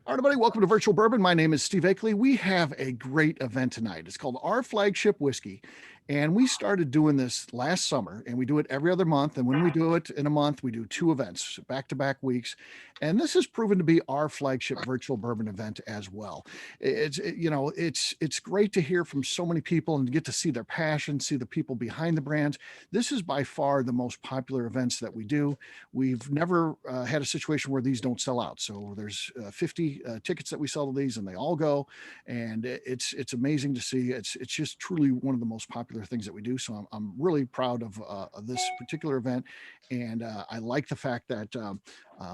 All right, everybody, welcome to Virtual Bourbon. My name is Steve Akley. We have a great event tonight. It's called our Flagship Whiskey. And we started doing this last summer, and we do it every other month. And when we do it in a month, we do two events, back-to-back weeks. And this has proven to be our flagship virtual bourbon event as well. It's great to hear from so many people and get to see their passion, see the people behind the brands. This is by far the most popular events that we do. We've never had a situation where these don't sell out. So there's 50 tickets that we sell to these, and they all go. And it's amazing to see. It's just truly one of the most popular things that we do. So I'm really proud of this particular event, and I like the fact that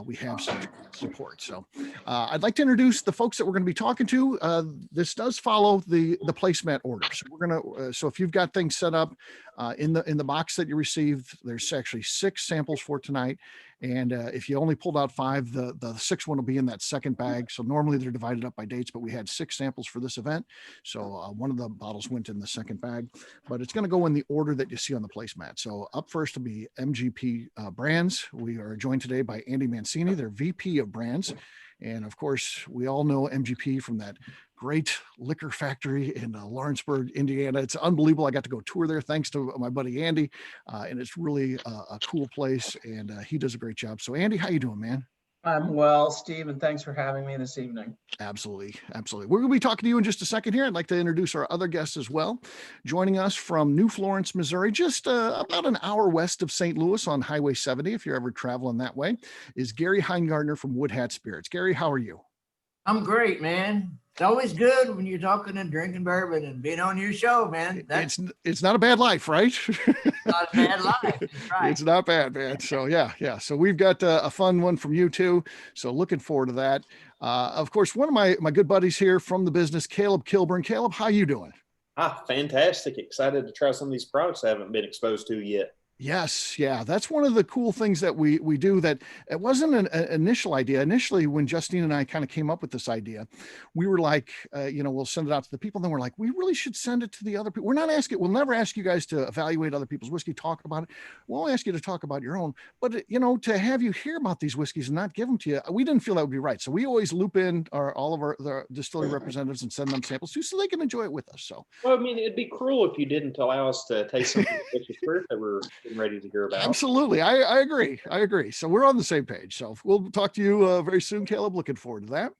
we have such support. So I'd like to introduce the folks that we're going to be talking to. This does follow the placemat order. So we're going to so if you've got things set up in the box that you received, there's actually 6 samples for tonight. And if you only pulled out 5, the 6th one will be in that second bag. So normally they're divided up by dates, but we had 6 samples for this event. So one of the bottles went in the second bag, but it's going to go in the order that you see on the placemat. So up first will be Mgp Brands. We are joined today by Andy Mancini, their VP of Brands. And of course, we all know MGP from that great liquor factory in Lawrenceburg, Indiana. It's unbelievable. I got to go tour there thanks to my buddy Andy, and it's really a cool place, and he does a great job. So Andy, how you doing, man? I'm well, Steve, and thanks for having me this evening. Absolutely. We're going to be talking to you in just a second here. I'd like to introduce our other guests as well. Joining us from New Florence, Missouri, just about an hour west of St. Louis on Highway 70, if you're ever traveling that way, is Gary Heingartner from Wood Hat Spirits. Gary, how are you? I'm great, man. It's always good when you're talking and drinking bourbon and being on your show, man. It's not a bad life, right? Not a bad life. That's right. It's not bad, man. So yeah. So we've got a fun one from you too. So looking forward to that. Of course, one of my good buddies here from the business, Caleb Kilburn. Caleb, how you doing? Fantastic. Excited to try some of these products I haven't been exposed to yet. Yes. Yeah. That's one of the cool things that we do. That it wasn't an initial idea. Initially, when Justine and I kind of came up with this idea, we were like, we'll send it out to the people. And then we're like, we really should send it to the other people. We'll never ask you guys to evaluate other people's whiskey, talk about it. We'll ask you to talk about your own. But, to have you hear about these whiskeys and not give them to you, we didn't feel that would be right. So we always loop in all of the distillery representatives and send them samples too, so they can enjoy it with us. So, well, I mean, it'd be cruel if you didn't allow us to taste some of the spirit that we're ready to hear about. Absolutely. I agree. So we're on the same page. So we'll talk to you very soon, Caleb. Looking forward to that.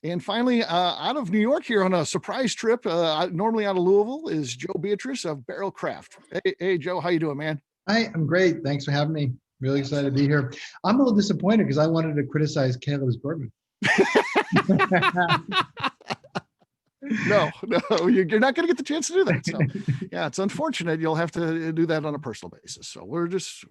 And finally, out of New York here on a surprise trip, normally out of Louisville, is Joe Beatrice of Barrel Craft. Hey, Joe, how you doing, man? Hi, I'm great. Thanks for having me. Really excited to be here. I'm a little disappointed because I wanted to criticize Caleb's bourbon. No, you're not going to get the chance to do that. So, yeah, it's unfortunate. You'll have to do that on a personal basis. So we're just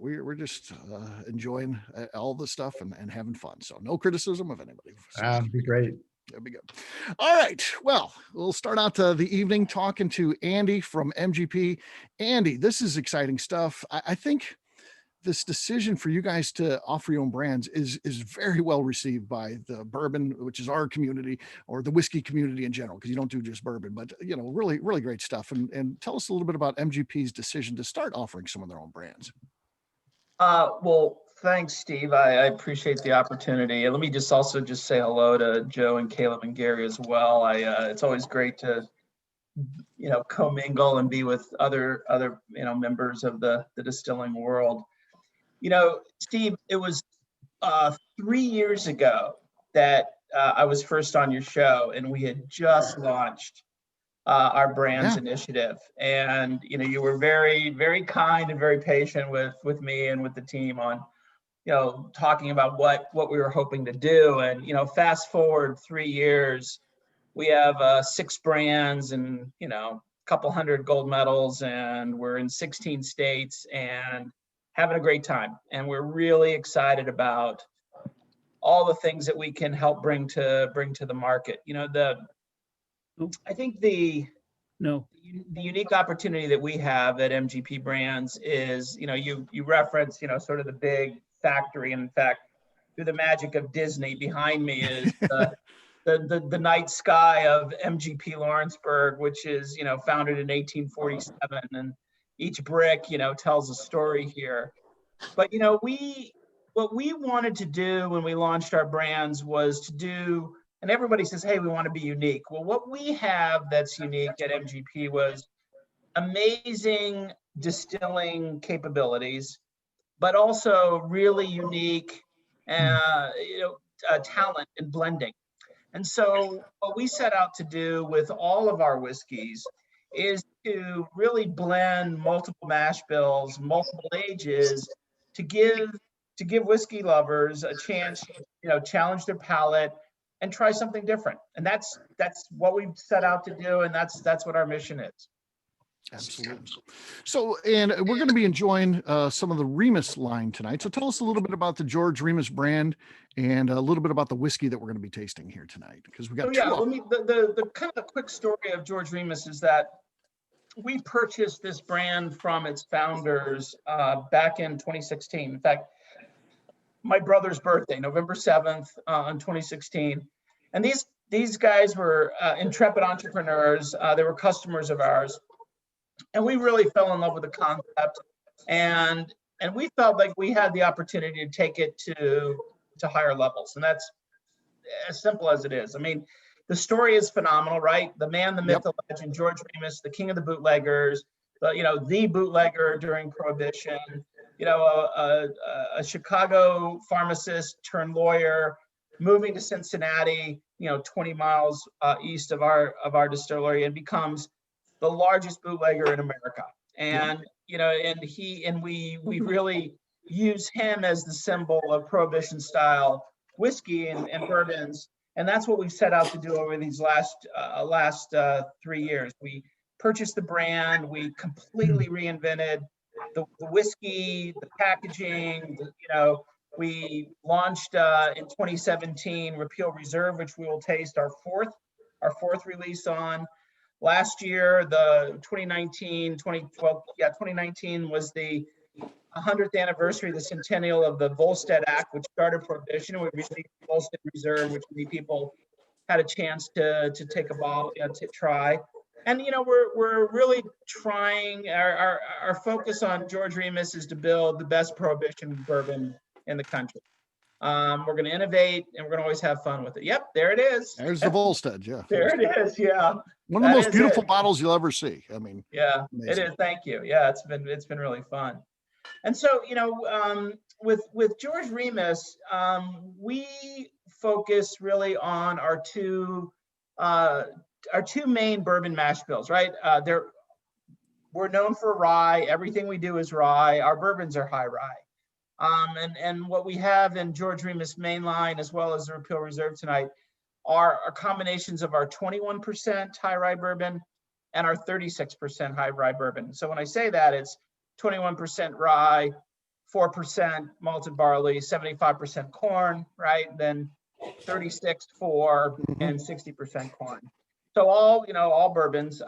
enjoying all the stuff and having fun. So no criticism of anybody. So, That'd be great. That'd be good. All right. Well, we'll start out the evening talking to Andy from MGP. Andy, this is exciting stuff. I think this decision for you guys to offer your own brands is very well received by the bourbon, which is our community, or the whiskey community in general, because you don't do just bourbon, but really, really great stuff. And tell us a little bit about MGP's decision to start offering some of their own brands. Well, thanks, Steve. I appreciate the opportunity. And let me also say hello to Joe and Caleb and Gary as well. It's always great to commingle and be with other members of the distilling world. Steve, it was 3 years ago that I was first on your show, and we had just launched our brands initiative. And, you were very, very kind and very patient with me and with the team on, talking about what we were hoping to do. And, fast forward 3 years, we have 6 brands and, a couple hundred gold medals, and we're in 16 states and having a great time. And we're really excited about all the things that we can help bring to the market. I think the unique opportunity that we have at MGP Brands is, you reference, sort of the big factory. And in fact, through the magic of Disney, behind me is the night sky of MGP Lawrenceburg, which is, founded in 1847. And each brick, tells a story here. But, what we wanted to do when we launched our brands was to do And everybody says, hey, we want to be unique. Well, what we have that's unique at MGP was amazing distilling capabilities, but also really unique talent in blending. And so what we set out to do with all of our whiskeys is to really blend multiple mash bills, multiple ages, to give whiskey lovers a chance, challenge their palate and try something different. And that's what we've set out to do, and that's what our mission is. Absolutely. So, and we're going to be enjoying some of the Remus line tonight. So tell us a little bit about the George Remus brand and a little bit about the whiskey that we're going to be tasting here tonight, because we got the kind of the quick story of George Remus is that we purchased this brand from its founders back in 2016. In fact, my brother's birthday, November 7th, in 2016. And these guys were intrepid entrepreneurs. They were customers of ours. And we really fell in love with the concept. And we felt like we had the opportunity to take it to higher levels. And that's as simple as it is. I mean, the story is phenomenal, right? The man, the myth, the legend, George Remus, the king of the bootleggers, the bootlegger during Prohibition, a Chicago pharmacist turned lawyer, moving to Cincinnati, 20 miles east of our distillery, and becomes the largest bootlegger in America. And we really use him as the symbol of Prohibition style whiskey and bourbons. And that's what we've set out to do over these last 3 years. We purchased the brand, we completely reinvented the whiskey, the packaging. We launched in 2017 Repeal Reserve, which we will taste our fourth release on. Last year, the 2019 was the 100th anniversary, the centennial of the Volstead Act, which started Prohibition. We released Volstead Reserve, which many people had a chance to take a bottle, to try. And we're really trying. Our focus on George Remus is to build the best Prohibition bourbon in the country. We're going to innovate, and we're going to always have fun with it. Yep, there it is. There's the Volstead, yeah. There it is, yeah. One of the most beautiful bottles you'll ever see. I mean, yeah, amazing. It is. Thank you. Yeah, it's been really fun. And so, with George Remus, we focus really on our two main bourbon mash bills, right? We're known for rye. Everything we do is rye. Our bourbons are high rye. And what we have in George Remus mainline, as well as the Repeal Reserve tonight, are combinations of our 21% high rye bourbon and our 36% high rye bourbon. So when I say that, it's 21% rye, 4% malted barley, 75% corn, right? Then 36 for and 60% corn. So all bourbons.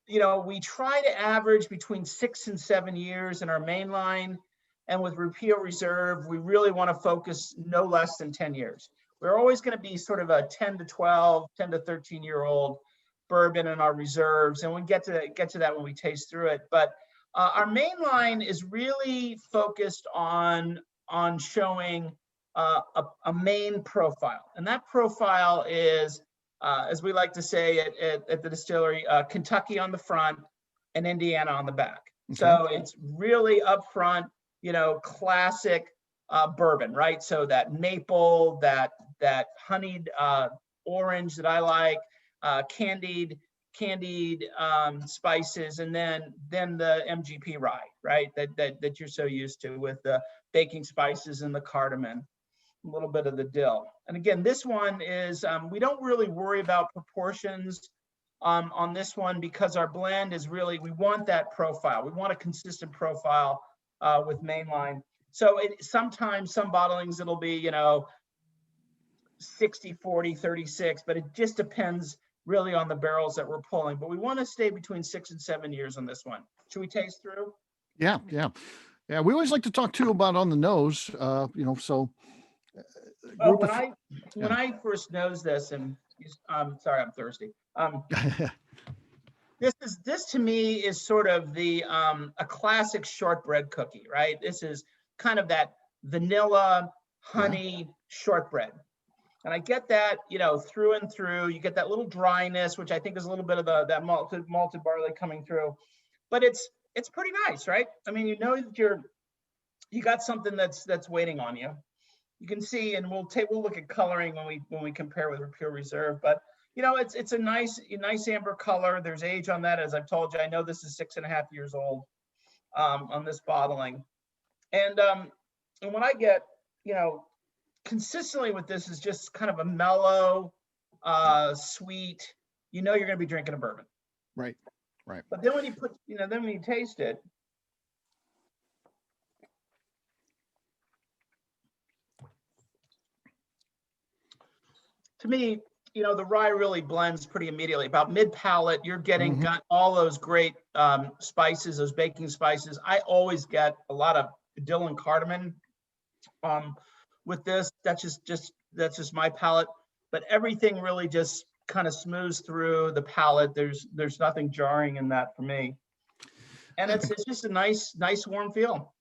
We try to average between 6 and 7 years in our main line. And with Repeal Reserve, we really want to focus no less than 10 years. We're always going to be sort of a 10 to 12, 10 to 13-year-old bourbon in our reserves. And we'll get to that when we taste through it. But our main line is really focused on showing a main profile. And that profile is, as we like to say at the distillery, Kentucky on the front and Indiana on the back. Okay. So it's really upfront, classic bourbon, right? So that maple, that honeyed orange that I like, candied spices, and then the MGP rye, right? That you're so used to, with the baking spices and the cardamom, a little bit of the dill. And again, this one is, we don't really worry about proportions on this one, because our blend is really, we want that profile. We want a consistent profile with mainline. So sometimes some bottlings, it'll be, 60, 40, 36, but it just depends really on the barrels that we're pulling. But we want to stay between 6 and 7 years on this one. Should we taste through? Yeah. We always like to talk too about on the nose, so. When I first nosed this, and sorry, I'm thirsty. This to me is sort of a classic shortbread cookie, right? This is kind of that vanilla honey shortbread. And I get that, through and through. You get that little dryness, which I think is a little bit of that malted barley coming through. But it's pretty nice, right? I mean, that you got something that's waiting on you. You can see, and we'll look at coloring when we compare with Repeal Reserve. But it's a nice amber color. There's age on that, as I've told you. I know this is 6.5 years old on this bottling, and what I get, consistently with this is just kind of a mellow, sweet. You're going to be drinking a bourbon, Right. But then when you taste it, to me, the rye really blends pretty immediately. About mid palate, you're getting got all those great spices, those baking spices. I always get a lot of dill and cardamom with this. That's just my palate. But everything really just kind of smooths through the palate. There's nothing jarring in that for me. And it's just a nice warm feel.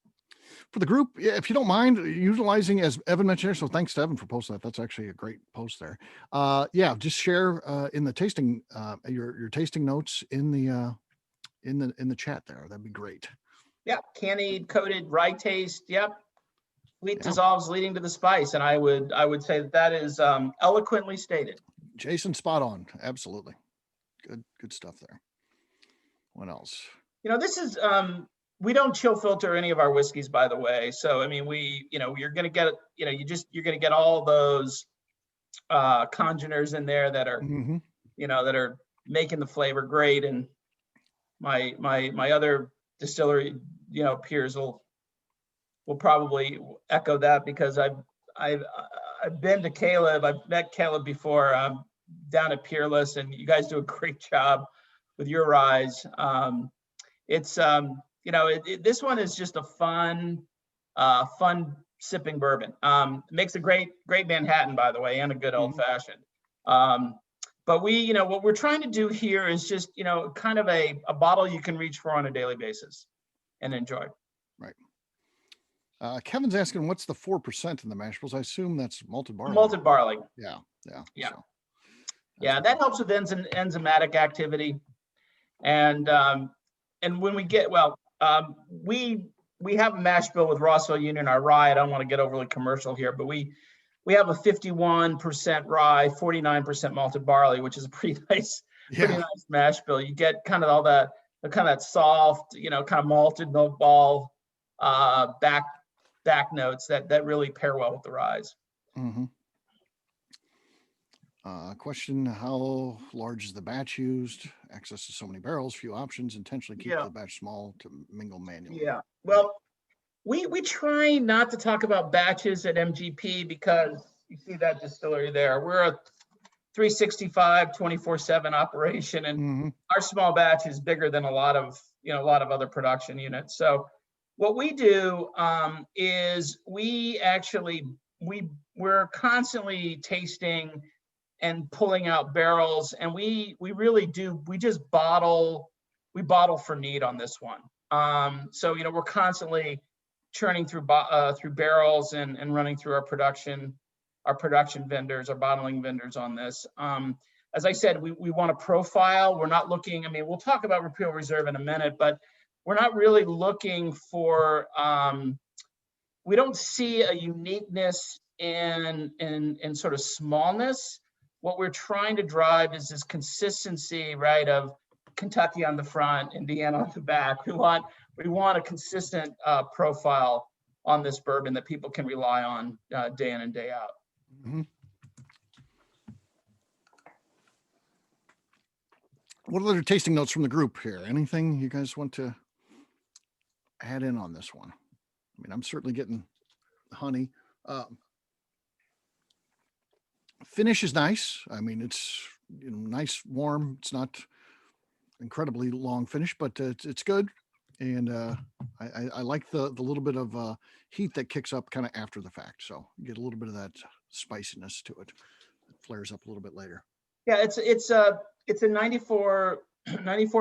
For the group, if you don't mind utilizing, as Evan mentioned, so thanks to Evan for posting that. That's actually a great post there. Just share in the tasting your tasting notes in the chat there. That'd be great. Yeah, candied coated rye taste. Yep. Sweet dissolves leading to the spice, and I would say that is eloquently stated. Jason, spot on. Absolutely, good stuff there. What else? This is we don't chill filter any of our whiskeys, by the way. So I mean, you're going to get you're going to get all those congeners in there that are that are making the flavor great. And my other distillery peers will probably echo that, because I've been to Caleb. I've met Caleb before down at Peerless, and you guys do a great job with your ryes. It's this one is just a fun sipping bourbon. It makes a great Manhattan, by the way, and a good old fashioned. But what we're trying to do here is just kind of a bottle you can reach for on a daily basis and enjoy. Right. Kevin's asking, what's the 4% in the mash bills? I assume that's malted barley. Malted barley. Yeah. So, that helps with enzymatic activity, and when we get we have a mash bill with Rossville Union, our rye. I don't want to get overly commercial here, but we have a 51% rye, 49% malted barley, which is a pretty nice mash bill. You get kind of all that kind of soft, kind of malted milk ball back notes that really pair well with the ryes. Question: how large is the batch used? Access to so many barrels, few options. Intentionally keep the batch small to mingle manually. Yeah. Well, we try not to talk about batches at MGP, because you see that distillery there. We're a 365, 24/7 operation, and our small batch is bigger than a lot of other production units. So what we do is we're constantly tasting and pulling out barrels, and we just bottle for need on this one. So we're constantly churning through barrels and running through our production vendors, our bottling vendors on this. As I said, we want a profile. We're not looking. I mean, we'll talk about Repeal Reserve in a minute, but we're not really looking for. We don't see a uniqueness in sort of smallness. What we're trying to drive is this consistency, right, of Kentucky on the front, Indiana on the back. We want a consistent profile on this bourbon that people can rely on day in and day out. What other tasting notes from the group here? Anything you guys want to add in on this one? I mean, I'm certainly getting honey. Finish is nice. I mean, it's nice, warm. It's not incredibly long finish, but it's good. And I like the little bit of heat that kicks up kind of after the fact. So you get a little bit of that spiciness to it. It flares up a little bit later. Yeah, it's a 94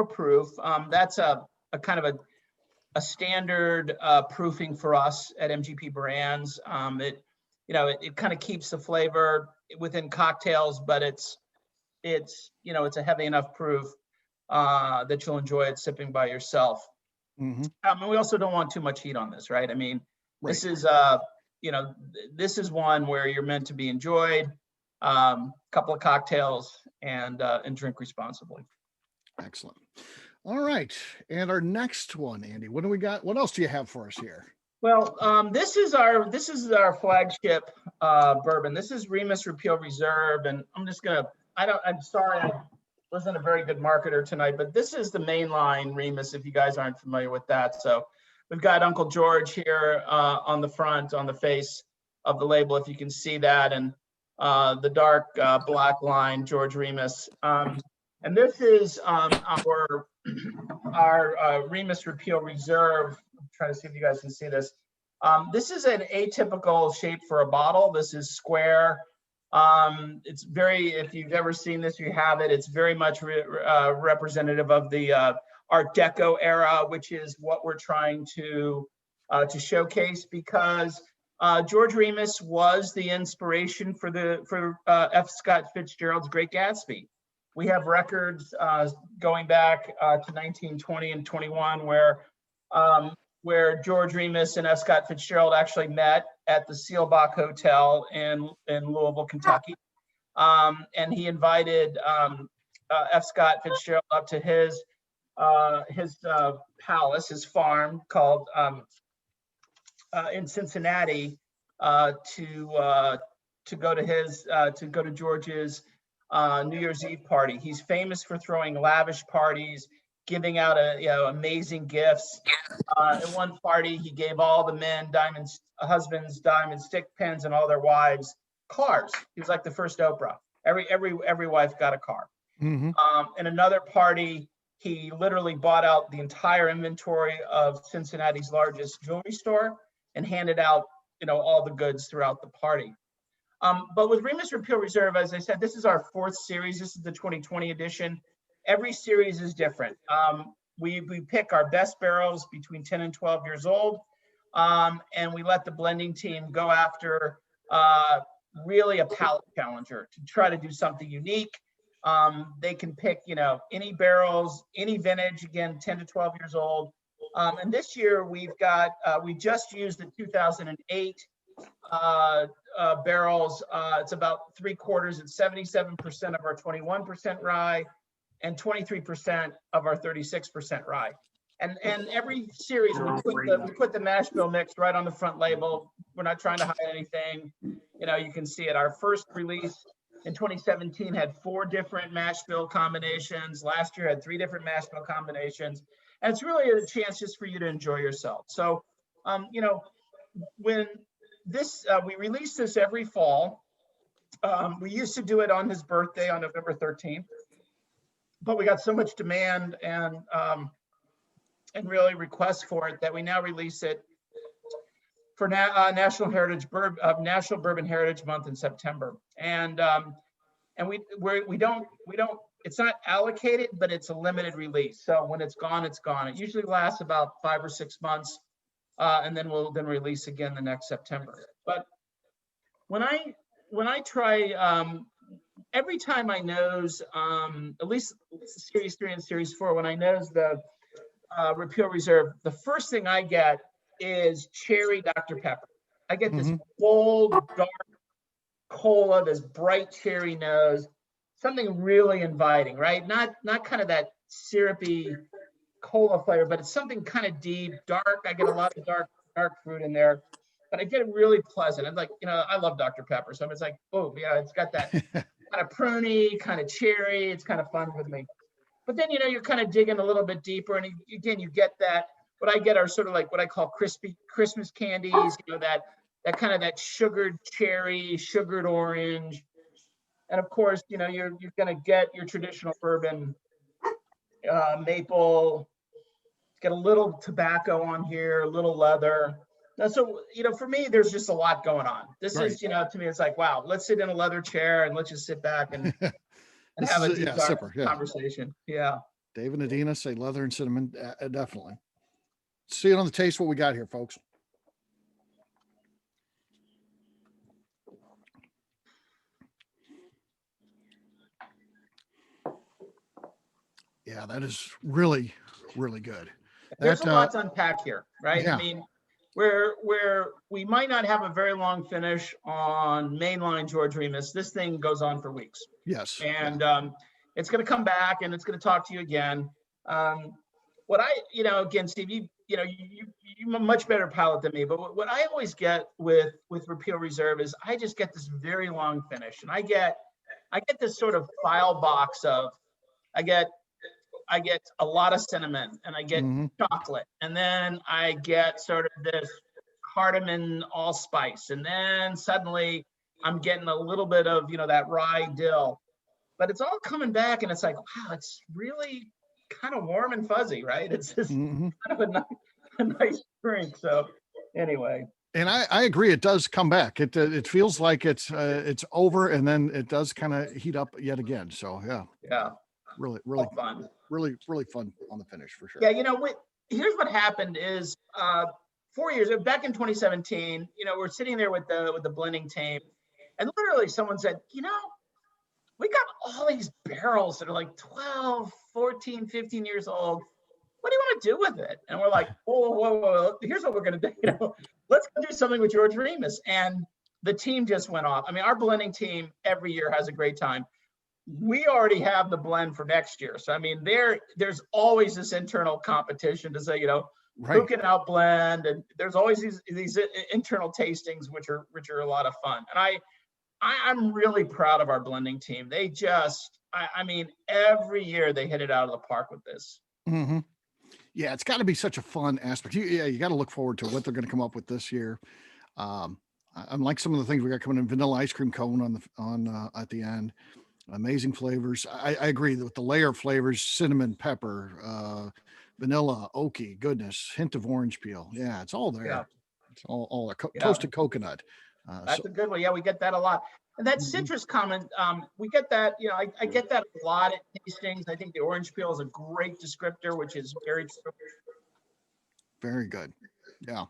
proof. That's a kind of a standard proofing for us at MGP Brands. It kind of keeps the flavor within cocktails, but it's a heavy enough proof that you'll enjoy it sipping by yourself. Mhm. And we also don't want too much heat on this, right? I mean, Right. this is this is one where you're meant to be enjoyed, couple of cocktails, and drink responsibly. Excellent. All right. And our next one, Andy, what do we got? What else do you have for us here? Well, this is our flagship bourbon. This is Remus Repeal Reserve, and I'm sorry I wasn't a very good marketer tonight, but this is the mainline Remus, if you guys aren't familiar with that. So we've got Uncle George here on the front, on the face of the label, if you can see that, and the dark black line, George Remus. And this is our Remus Repeal Reserve. I'm trying to see if you guys can see this. This is an atypical shape for a bottle. This is square. It's very, if you've ever seen this, you have it. It's very much representative of the Art Deco era, which is what we're trying to showcase, because George Remus was the inspiration for F. Scott Fitzgerald's Great Gatsby. We have records going back to 1920 and 21 where George Remus and F. Scott Fitzgerald actually met at the Seelbach Hotel in Louisville, Kentucky. And he invited F. Scott Fitzgerald up to his palace, his farm called in Cincinnati to go to George's New Year's Eve party. He's famous for throwing lavish parties, giving out amazing gifts. At one party, he gave all the men husbands diamond stick pins, and all their wives cars. He was like the first Oprah. Every wife got a car. Mm-hmm. In another party, he literally bought out the entire inventory of Cincinnati's largest jewelry store and handed out all the goods throughout the party. But with Remus Repeal Reserve, as I said, this is our 4th series. This is the 2020 edition. Every series is different. We pick our best barrels between 10 and 12 years old, and we let the blending team go after really a palate challenger to try to do something unique. They can pick, any barrels, any vintage, again, 10 to 12 years old. And this year we just used the 2008 barrels. It's about 3/4. It's 77% of our 21% rye and 23% of our 36% rye. And every series we put the mash bill mix right on the front label. We're not trying to hide anything. You can see it. Our first release in 2017 had 4 different mash bill combinations. Last year had 3 different mash bill combinations. And it's really a chance just for you to enjoy yourself. So, when this, we release this every fall. We used to do it on his birthday on November 13th, but we got so much demand and really requests for it that we now release it for National Bourbon Heritage Month in September. And we don't, it's not allocated, but it's a limited release. So when it's gone, it's gone. It usually lasts about 5 or 6 months. And then we'll release again the next September. But when I try, every time I nose, at least Series 3 and Series 4, when I nose the Repeal Reserve, the first thing I get is cherry Dr. Pepper. I get this bold, dark cola, this bright cherry nose, something really inviting, right? Not kind of that syrupy cola flavor, but it's something kind of deep, dark. I get a lot of dark fruit in there, but I get it really pleasant. I'm like, I love Dr. Pepper, so it's like, oh yeah, it's got that kind of pruny, kind of cherry. It's kind of fun with me. But then you're kind of digging a little bit deeper, and again, you get that. What I get are sort of like what I call crispy Christmas candies. That kind of that sugared cherry, sugared orange, and of course, you're gonna get your traditional bourbon, maple. Get a little tobacco on here, a little leather. Now, so, for me, there's just a lot going on. This is, to me, it's like, wow, let's sit in a leather chair and let's just sit back and have a deep conversation. Yeah. Dave and Adina say leather and cinnamon. Definitely. See it on the taste what we got here, folks. Yeah, that is really, really good. There's That, a lot to unpack here, right? yeah. I mean, where we might not have a very long finish on mainline George Remus, this thing goes on for weeks. Yes. And it's going to come back and it's going to talk to you again. What I, again, Steve, you have a much better palate than me, but what I always get with Repeal Reserve is I just get this very long finish, and I get this sort of file box of, I get a lot of cinnamon, and I get chocolate, and then I get sort of this cardamom allspice, and then suddenly I'm getting a little bit of, that rye dill, but it's all coming back, and it's like, wow, it's really kind of warm and fuzzy, right? It's just kind of a nice drink. So anyway. And I agree. It does come back. It feels like it's over, and then it does kind of heat up yet again. So yeah, really fun, really fun on the finish for sure. Yeah, here's what happened is 4 years back in 2017. We're sitting there with the blending team, and literally someone said, we got all these barrels that are like 12, 14, 15 years old. What do you want to do with it? And we're like, whoa. Here's what we're going to do. Let's go do something with George Remus. And the team just went off. I mean, our blending team every year has a great time. We already have the blend for next year. So, I mean, there's always this internal competition to say, who can outblend? And there's always these internal tastings, which are a lot of fun. And I'm really proud of our blending team. They just, I mean, every year they hit it out of the park with this. Mm-hmm. Yeah, it's got to be such a fun aspect. You got to look forward to what they're going to come up with this year. Unlike some of the things we got coming in, vanilla ice cream cone on at the end, amazing flavors. I agree with the layer of flavors: cinnamon, pepper, vanilla, oaky, goodness, hint of orange peel. Yeah, it's all there. Yeah. It's all toasted coconut. That's a good one. Yeah, we get that a lot. And that citrus comment, we get that, I get that a lot at tastings. I think the orange peel is a great descriptor, which is very true. Very good. Yeah.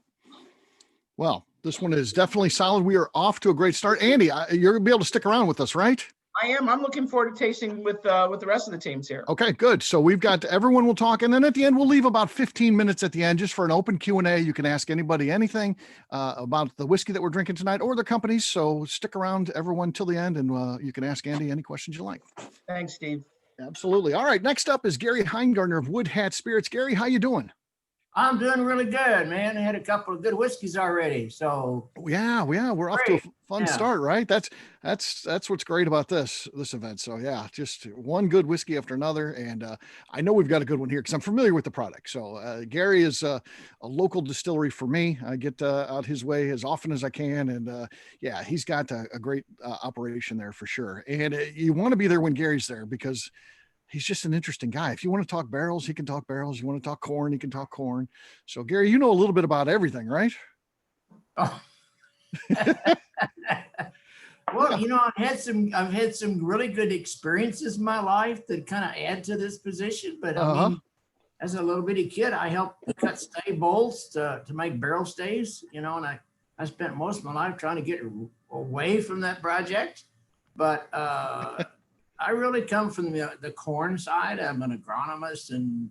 Well, this one is definitely solid. We are off to a great start. Andy, you're going to be able to stick around with us, right? I am. I'm looking forward to tasting with the rest of the teams here. Okay, good. So we've got everyone will talk, and then at the end we'll leave about 15 minutes at the end just for an open Q&A. You can ask anybody anything about the whiskey that we're drinking tonight or the companies. So stick around, everyone, till the end, and you can ask Andy any questions you like. Thanks, Steve. Absolutely. All right. Next up is Gary Heingartner of Wood Hat Spirits. Gary, how you doing? I'm doing really good, man. I had a couple of good whiskeys already. So yeah, we're off to a fun start, right? That's what's great about this event. So yeah, just one good whiskey after another, and I know we've got a good one here because I'm familiar with the product. So Gary is a local distillery for me. I get out his way as often as I can, and yeah, he's got a great operation there for sure. And you want to be there when Gary's there because he's just an interesting guy. If you want to talk barrels, he can talk barrels. You want to talk corn, he can talk corn. So Gary, you know a little bit about everything, right? Oh. Well, I've had some really good experiences in my life that kind of add to this position. But I mean, as a little bitty kid, I helped cut stay bolts to make barrel stays, and I spent most of my life trying to get away from that project. But I really come from the corn side. I'm an agronomist, and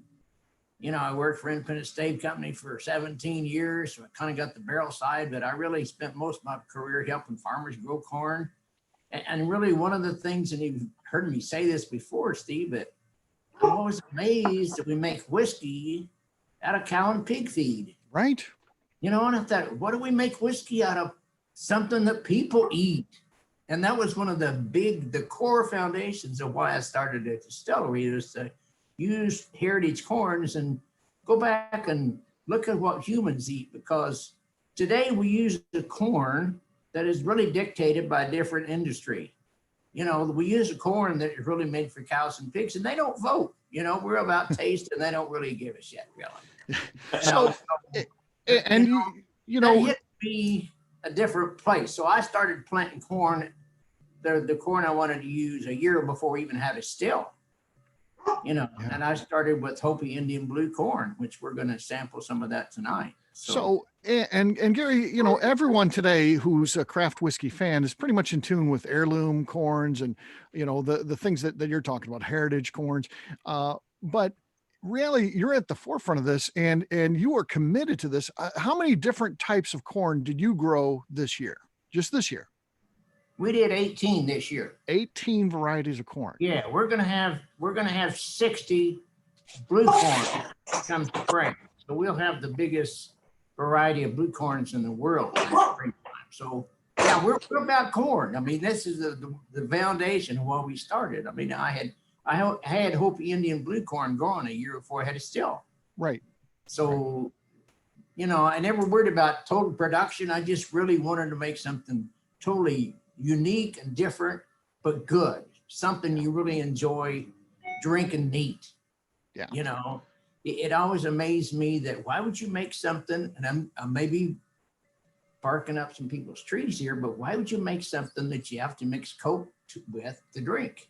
I worked for Independent Stave Company for 17 years. So I kind of got the barrel side, but I really spent most of my career helping farmers grow corn. And really one of the things, and you've heard me say this before, Steve, but I'm always amazed that we make whiskey out of cow and pig feed. Right. And I thought, what do we make whiskey out of? Something that people eat. And that was one of the core foundations of why I started a distillery, is to use heritage corns and go back and look at what humans eat, because today we use the corn that is really dictated by a different industry. We use a corn that is really made for cows and pigs, and they don't vote. We're about taste, and they don't really give a shit, really. So, and that hit me a different place. So I started planting corn, the corn I wanted to use, a year before we even had a still. And I started with Hopi Indian blue corn, which we're going to sample some of that tonight. So and Gary, everyone today who's a craft whiskey fan is pretty much in tune with heirloom corns and, the things that you're talking about, heritage corns. but really you're at the forefront of this and you are committed to this. How many different types of corn did you grow this year? Just this year? We did 18 this year. 18 varieties of corn. Yeah, we're gonna have 60 blue corn come spring. So we'll have the biggest variety of blue corns in the world in the springtime. So yeah, we're about corn. I mean, this is the foundation of what we started. I mean, I had Hopi Indian blue corn growing a year before I had a still. Right. So, you know, I never worried about total production. I just really wanted to make something totally unique and different, but good. Something you really enjoy drinking neat. Yeah. You know, it always amazed me that why would you make something, and I'm maybe barking up some people's trees here, but why would you make something that you have to mix Coke with to drink?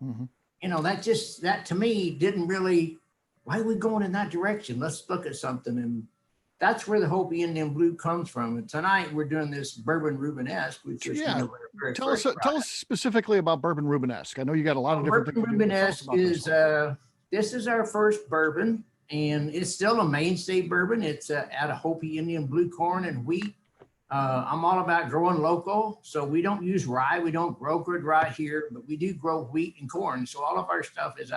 Mm-hmm. You know, that to me didn't really, why are we going in that direction? Let's look at something. And that's where the Hopi Indian Blue comes from. And tonight we're doing this Bourbon Rubenesque, which is one of our very Tell first us products. specifically about Bourbon Rubenesque. I know you got a lot of different Bourbon things. Tell us Rubenesque about this is, one. this is our first bourbon, and it's still a mainstay bourbon. It's out of Hopi Indian blue corn and wheat. I'm all about growing local, so we don't use rye. We don't grow good rye here, but we do grow wheat and corn. So all of our stuff is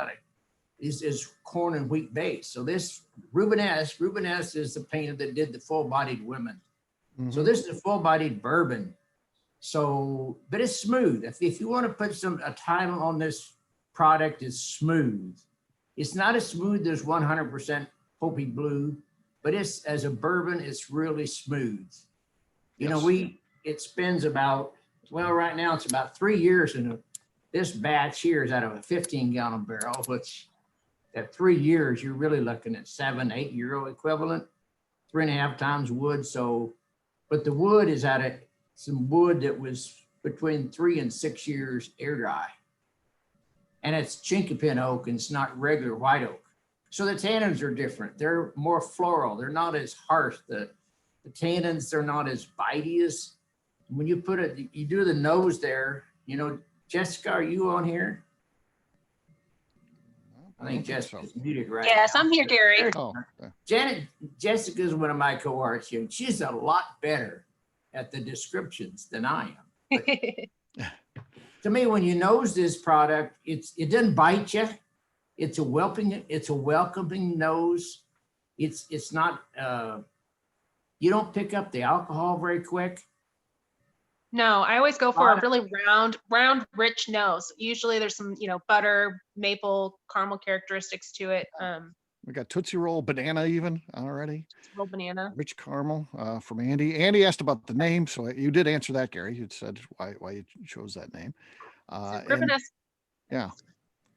is corn and wheat based. So this Rubenesque is the painter that did the full-bodied women. Mm-hmm. So this is a full-bodied bourbon. So, but it's smooth. If you want to put a title on this product, it's smooth. It's not as smooth as 100% Hopi Blue, but it's, as a bourbon, it's really smooth. You know, it spends about, well, right now it's about 3 years in this batch here is out of a 15-gallon barrel, which at 3 years, you're really looking at 7-8 euro equivalent, 3.5 times wood. So, but the wood is out of some wood that was between 3 and 6 years air dry. And it's chinkapin oak and it's not regular white oak. So the tannins are different. They're more floral. They're not as harsh. The tannins, they're not as bitey as when you put it, you do the nose there, you know, Jessica, are you on here? I think Jessica's muted right Yes, now. I'm here, Gary. Oh, Jessica's one of my cohorts here. She's a lot better at the descriptions than I am. But to me, when you nose this product, it doesn't bite you. It's a welcoming nose. It's not you don't pick up the alcohol very quick. No, I always go for a really round, rich nose. Usually there's some, butter, maple, caramel characteristics to it. we got Tootsie Roll, banana even already. Roll banana. Rich caramel from Andy. Andy asked about the name, so you did answer that, Gary. You said why you chose that name. Rubenesque. Yeah,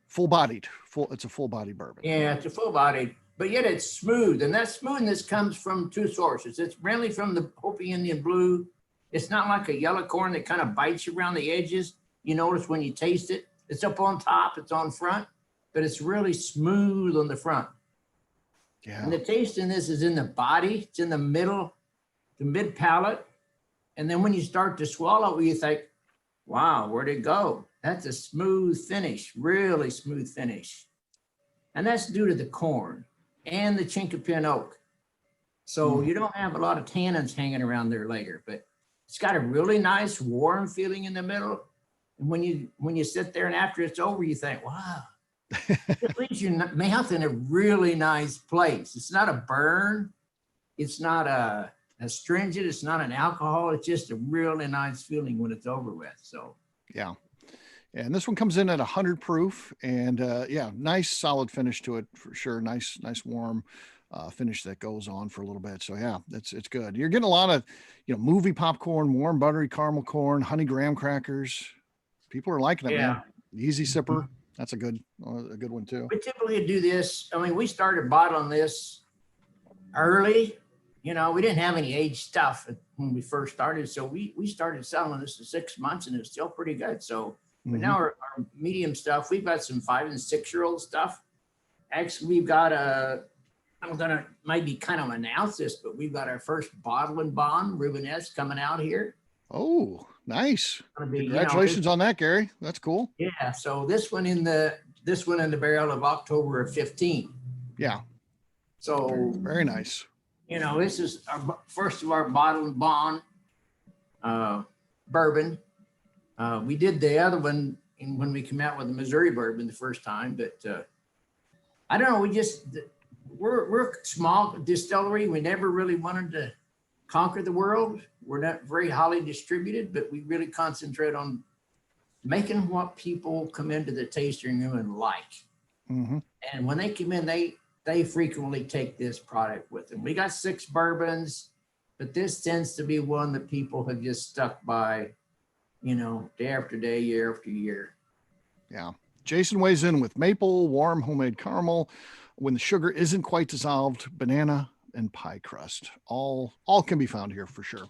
full-bodied. It's a full-body bourbon. Yeah, it's a full bodied, but yet it's smooth. And that smoothness comes from two sources. It's really from the Hopi Indian Blue. It's not like a yellow corn that kind of bites you around the edges. You notice when you taste it, it's up on top, it's on front, but it's really smooth on the front. Yeah. And the taste in this is in the body. It's in the middle, the mid palate. And then when you start to swallow, you think, wow, where'd it go? That's a smooth finish, really smooth finish. And that's due to the corn and the chinkapin oak. So you don't have a lot of tannins hanging around there later, but it's got a really nice warm feeling in the middle. And when you sit there and after it's over, you think, wow, it leaves your mouth in a really nice place. It's not a burn. It's not a astringent. It's not an alcohol. It's just a really nice feeling when it's over with. So, yeah. And this one comes in at 100 proof and nice solid finish to it for sure. Nice warm finish that goes on for a little bit. So yeah, it's good. You're getting a lot of, movie popcorn, warm buttery caramel corn, honey graham crackers. People are liking it, man. Easy sipper. That's a good one too. We typically do this. I mean, we started bottling this early. We didn't have any aged stuff when we first started. So we started selling this in 6 months and it's still pretty good. So but now our medium stuff, we've got some 5 and 6 year old stuff. Actually, we've got I'm gonna maybe kind of announce this, but we've got our first bottle and bond Rubenesque coming out here. Oh, nice. Gonna be, Congratulations on that, Gary. That's cool. Yeah. So this one in the this went in the barrel of October of 15. Yeah. So Very nice. you know, this is our first of our bottle and bond bourbon. We did the other one when we came out with the Missouri bourbon the first time, but I don't know. We're a small distillery. We never really wanted to conquer the world. We're not very highly distributed, but we really concentrate on making what people come into the tasting room and like. Mm-hmm. And when they come in, they frequently take this product with them. We got 6 bourbons, but this tends to be one that people have just stuck by, you know, day after day, year after year. Yeah. Jason weighs in with maple, warm homemade caramel, when the sugar isn't quite dissolved, banana, and pie crust. All can be found here for sure.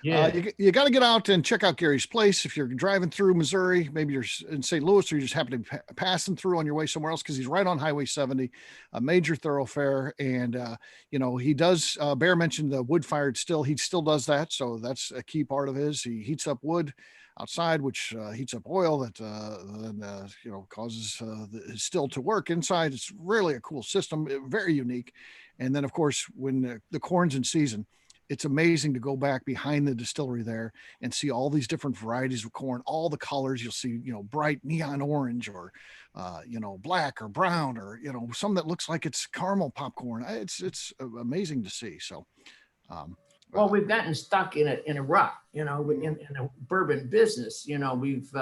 Yeah. You got to get out and check out Gary's place. If you're driving through Missouri, maybe you're in St. Louis, or you just happen to be passing through on your way somewhere else, because he's right on Highway 70, a major thoroughfare. And, you know, he does, Bear mentioned the wood-fired still. He still does that. So that's a key part of his. He heats up wood outside, which heats up oil that then, you know, causes his still to work inside. It's really a cool system, very unique. And then, of course, when the corn's in season, it's amazing to go back behind the distillery there and see all these different varieties of corn, all the colors. You'll see, you know, bright neon orange, or, you know, black or brown, or, you know, some that looks like it's caramel popcorn. It's amazing to see. So, well, we've gotten stuck in a rut, you know, in a bourbon business. You know, we've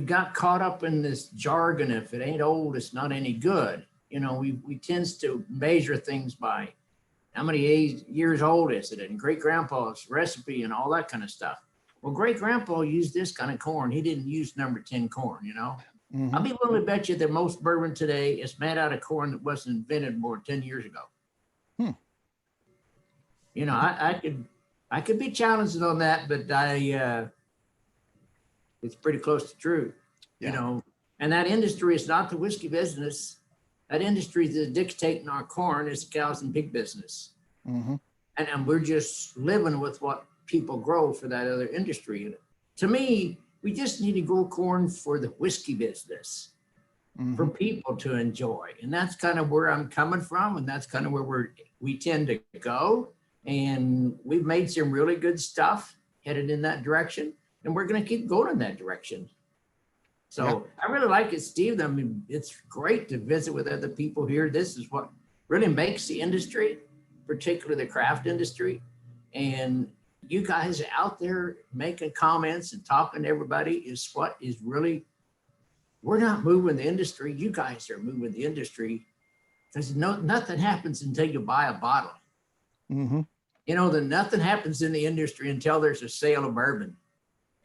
got caught up in this jargon. If it ain't old, it's not any good. You know, we tends to measure things by how many years old is it, and great grandpa's recipe and all that kind of stuff. Well, great grandpa used this kind of corn. He didn't use number 10 corn, you know. mm-hmm. I'll be willing to bet you that most bourbon today is made out of corn that wasn't invented more than 10 years ago. You know, I could be challenged on that, but it's pretty close to true. Yeah. You know, and that industry is not the whiskey business. That industry that's dictating our corn is the cows and pig business. Mm-hmm. And we're just living with what people grow for that other industry. And to me, we just need to grow corn for the whiskey business, Mm-hmm. for people to enjoy. And that's kind of where I'm coming from. And that's kind of where we tend to go. And we've made some really good stuff headed in that direction. And we're going to keep going in that direction. So yeah. I really like it, Steve. I mean, it's great to visit with other people here. This is what really makes the industry, particularly the craft industry. And you guys out there making comments and talking to everybody is what is really, we're not moving the industry. You guys are moving the industry, because nothing happens until you buy a bottle. Mm-hmm. You know, nothing happens in the industry until there's a sale of bourbon.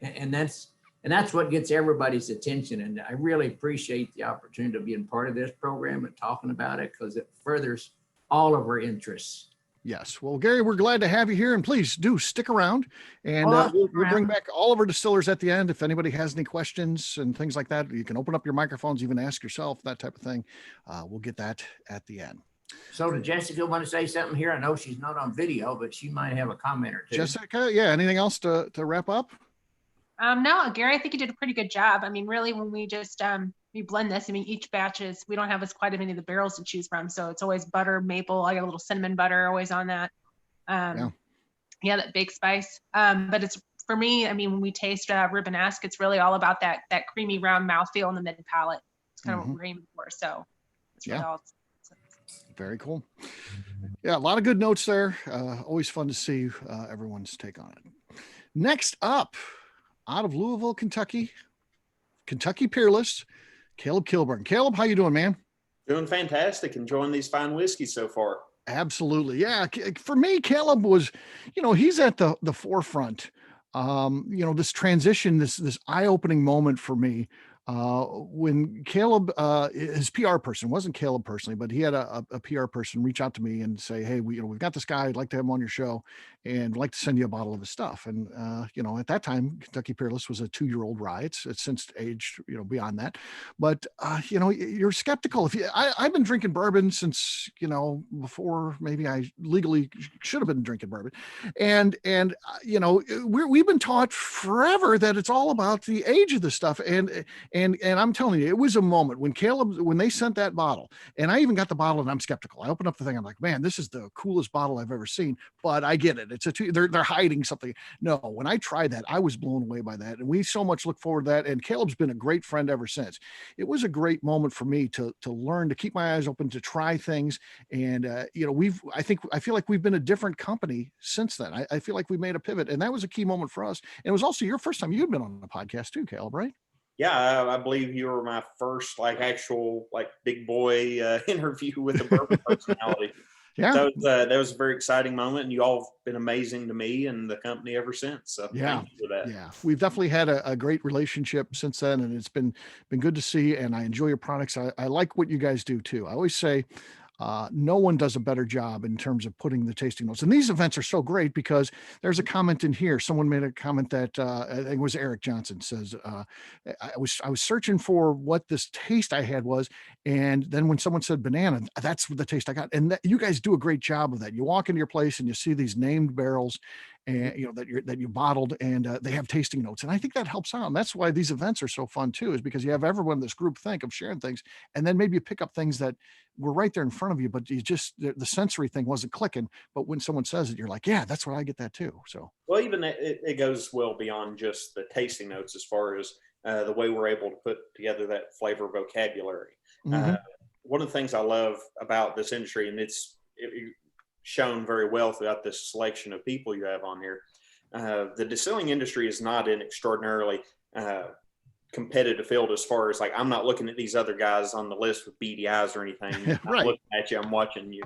And that's what gets everybody's attention. And I really appreciate the opportunity to be a part of this program and talking about it, because it furthers all of our interests. Yes. Well, Gary, we're glad to have you here, and please do stick around, and we'll bring back all of our distillers at the end. If anybody has any questions and things like that, you can open up your microphones, even ask yourself, that type of thing. We'll get that at the end. So did Jessica want to say something here? I know she's not on video, but she might have a comment or two. Jessica, yeah, anything else to wrap up? No, Gary, I think you did a pretty good job. I mean, really, when we just we blend this, I mean, each batch is, we don't have as quite as many of the barrels to choose from, so it's always butter, maple. I got a little cinnamon butter always on that. Yeah, that big spice. But it's, for me, I mean, when we taste Rubenesque, it's really all about that creamy round mouthfeel in the mid palate. It's kind of what we're aiming for. So it's really all. Very cool. Yeah, a lot of good notes there. Always fun to see everyone's take on it. Next up, out of Louisville, Kentucky Peerless, Caleb Kilburn. Caleb, how you doing, man? Doing fantastic. Enjoying these fine whiskeys so far. Absolutely. Yeah. For me, Caleb was, you know, he's at the forefront. You know, this transition, this eye-opening moment for me. When Caleb, his PR person, wasn't Caleb personally, but he had a PR person reach out to me and say, hey, we've got this guy, I'd like to have him on your show. and like to send you a bottle of the stuff. And, at that time, Kentucky Peerless was a 2-year-old rye. It's since aged, beyond that. But, you're skeptical. I've been drinking bourbon since, before maybe I legally should have been drinking bourbon. And we've been taught forever that it's all about the age of the stuff. And I'm telling you, it was a moment when they sent that bottle, and I even got the bottle and I'm skeptical. I open up the thing. I'm like, man, this is the coolest bottle I've ever seen, but I get it. They're hiding something. No, when I tried that, I was blown away by that. And we so much look forward to that. And Caleb's been a great friend ever since. It was a great moment for me to learn, to keep my eyes open, to try things. And, I feel like we've been a different company since then. I feel like we made a pivot, and that was a key moment for us. And it was also your first time you'd been on a podcast too, Caleb, right? Yeah, I believe you were my first actual big boy interview with a bourbon personality. Yeah, So that was a very exciting moment, and you all have been amazing to me and the company ever since. So yeah, thank you for that. yeah. We've definitely had a great relationship since then, and it's been good to see. And I enjoy your products. I like what you guys do too. I always say, no one does a better job in terms of putting the tasting notes. And these events are so great because there's a comment in here. Someone made a comment that I think it was Eric Johnson says, I was searching for what this taste I had was. And then when someone said banana, that's the taste I got. And you guys do a great job of that. You walk into your place and you see these named barrels, and that you bottled, and they have tasting notes. And I think that helps out. And that's why these events are so fun too, is because you have everyone in this group think of sharing things, and then maybe you pick up things that were right there in front of you, but the sensory thing wasn't clicking. But when someone says it, you're like, yeah, that's what I get that too. So, well, even it goes well beyond just the tasting notes as far as the way we're able to put together that flavor vocabulary. mm-hmm. One of the things I love about this industry, and it's shown very well throughout this selection of people you have on here, the distilling industry is not an extraordinarily competitive field as far as I'm not looking at these other guys on the list with beady eyes or anything. Right. I'm looking at you, I'm watching you.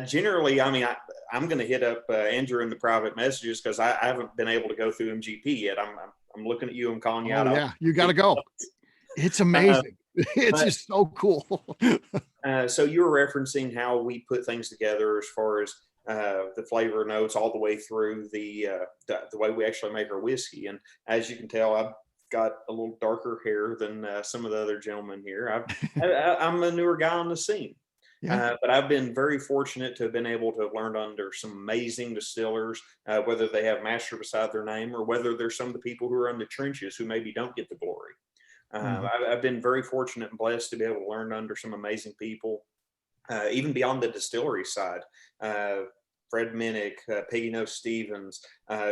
Generally, I'm going to hit up Andrew in the private messages because I haven't been able to go through MGP yet. I'm looking at you. I'm calling you out. Yeah, you got to go. It's amazing. It's just so cool. So you were referencing how we put things together as far as the flavor notes all the way through the way we actually make our whiskey. And as you can tell, I've got a little darker hair than some of the other gentlemen here. I'm a newer guy on the scene. Yeah. But I've been very fortunate to have been able to learn under some amazing distillers, whether they have master beside their name or whether they're some of the people who are in the trenches who maybe don't get the glory. I've been very fortunate and blessed to be able to learn under some amazing people, even beyond the distillery side. Fred Minnick, Peggy No Stevens,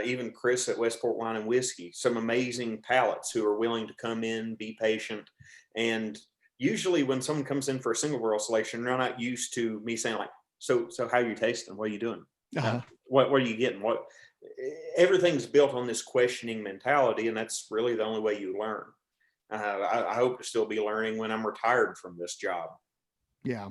even Chris at Westport Wine and Whiskey, some amazing palates who are willing to come in, be patient. And usually when someone comes in for a single barrel selection, they're not used to me saying so how are you tasting? What are you doing? What are you getting? Everything's built on this questioning mentality, and that's really the only way you learn. I hope to still be learning when I'm retired from this job. Yeah.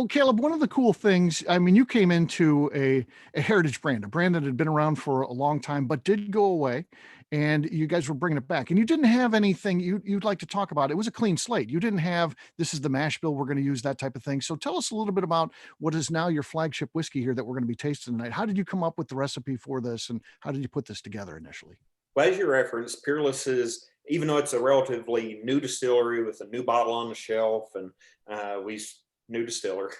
Caleb, one of the cool things, you came into a heritage brand, a brand that had been around for a long time, but did go away, and you guys were bringing it back, and you didn't have anything you'd like to talk about. It was a clean slate. You didn't have, this is the mash bill, we're going to use that type of thing. So tell us a little bit about what is now your flagship whiskey here that we're going to be tasting tonight. How did you come up with the recipe for this, and how did you put this together initially? Well, as you referenced, Peerless is, even though it's a relatively new distillery with a new bottle on the shelf and new distiller,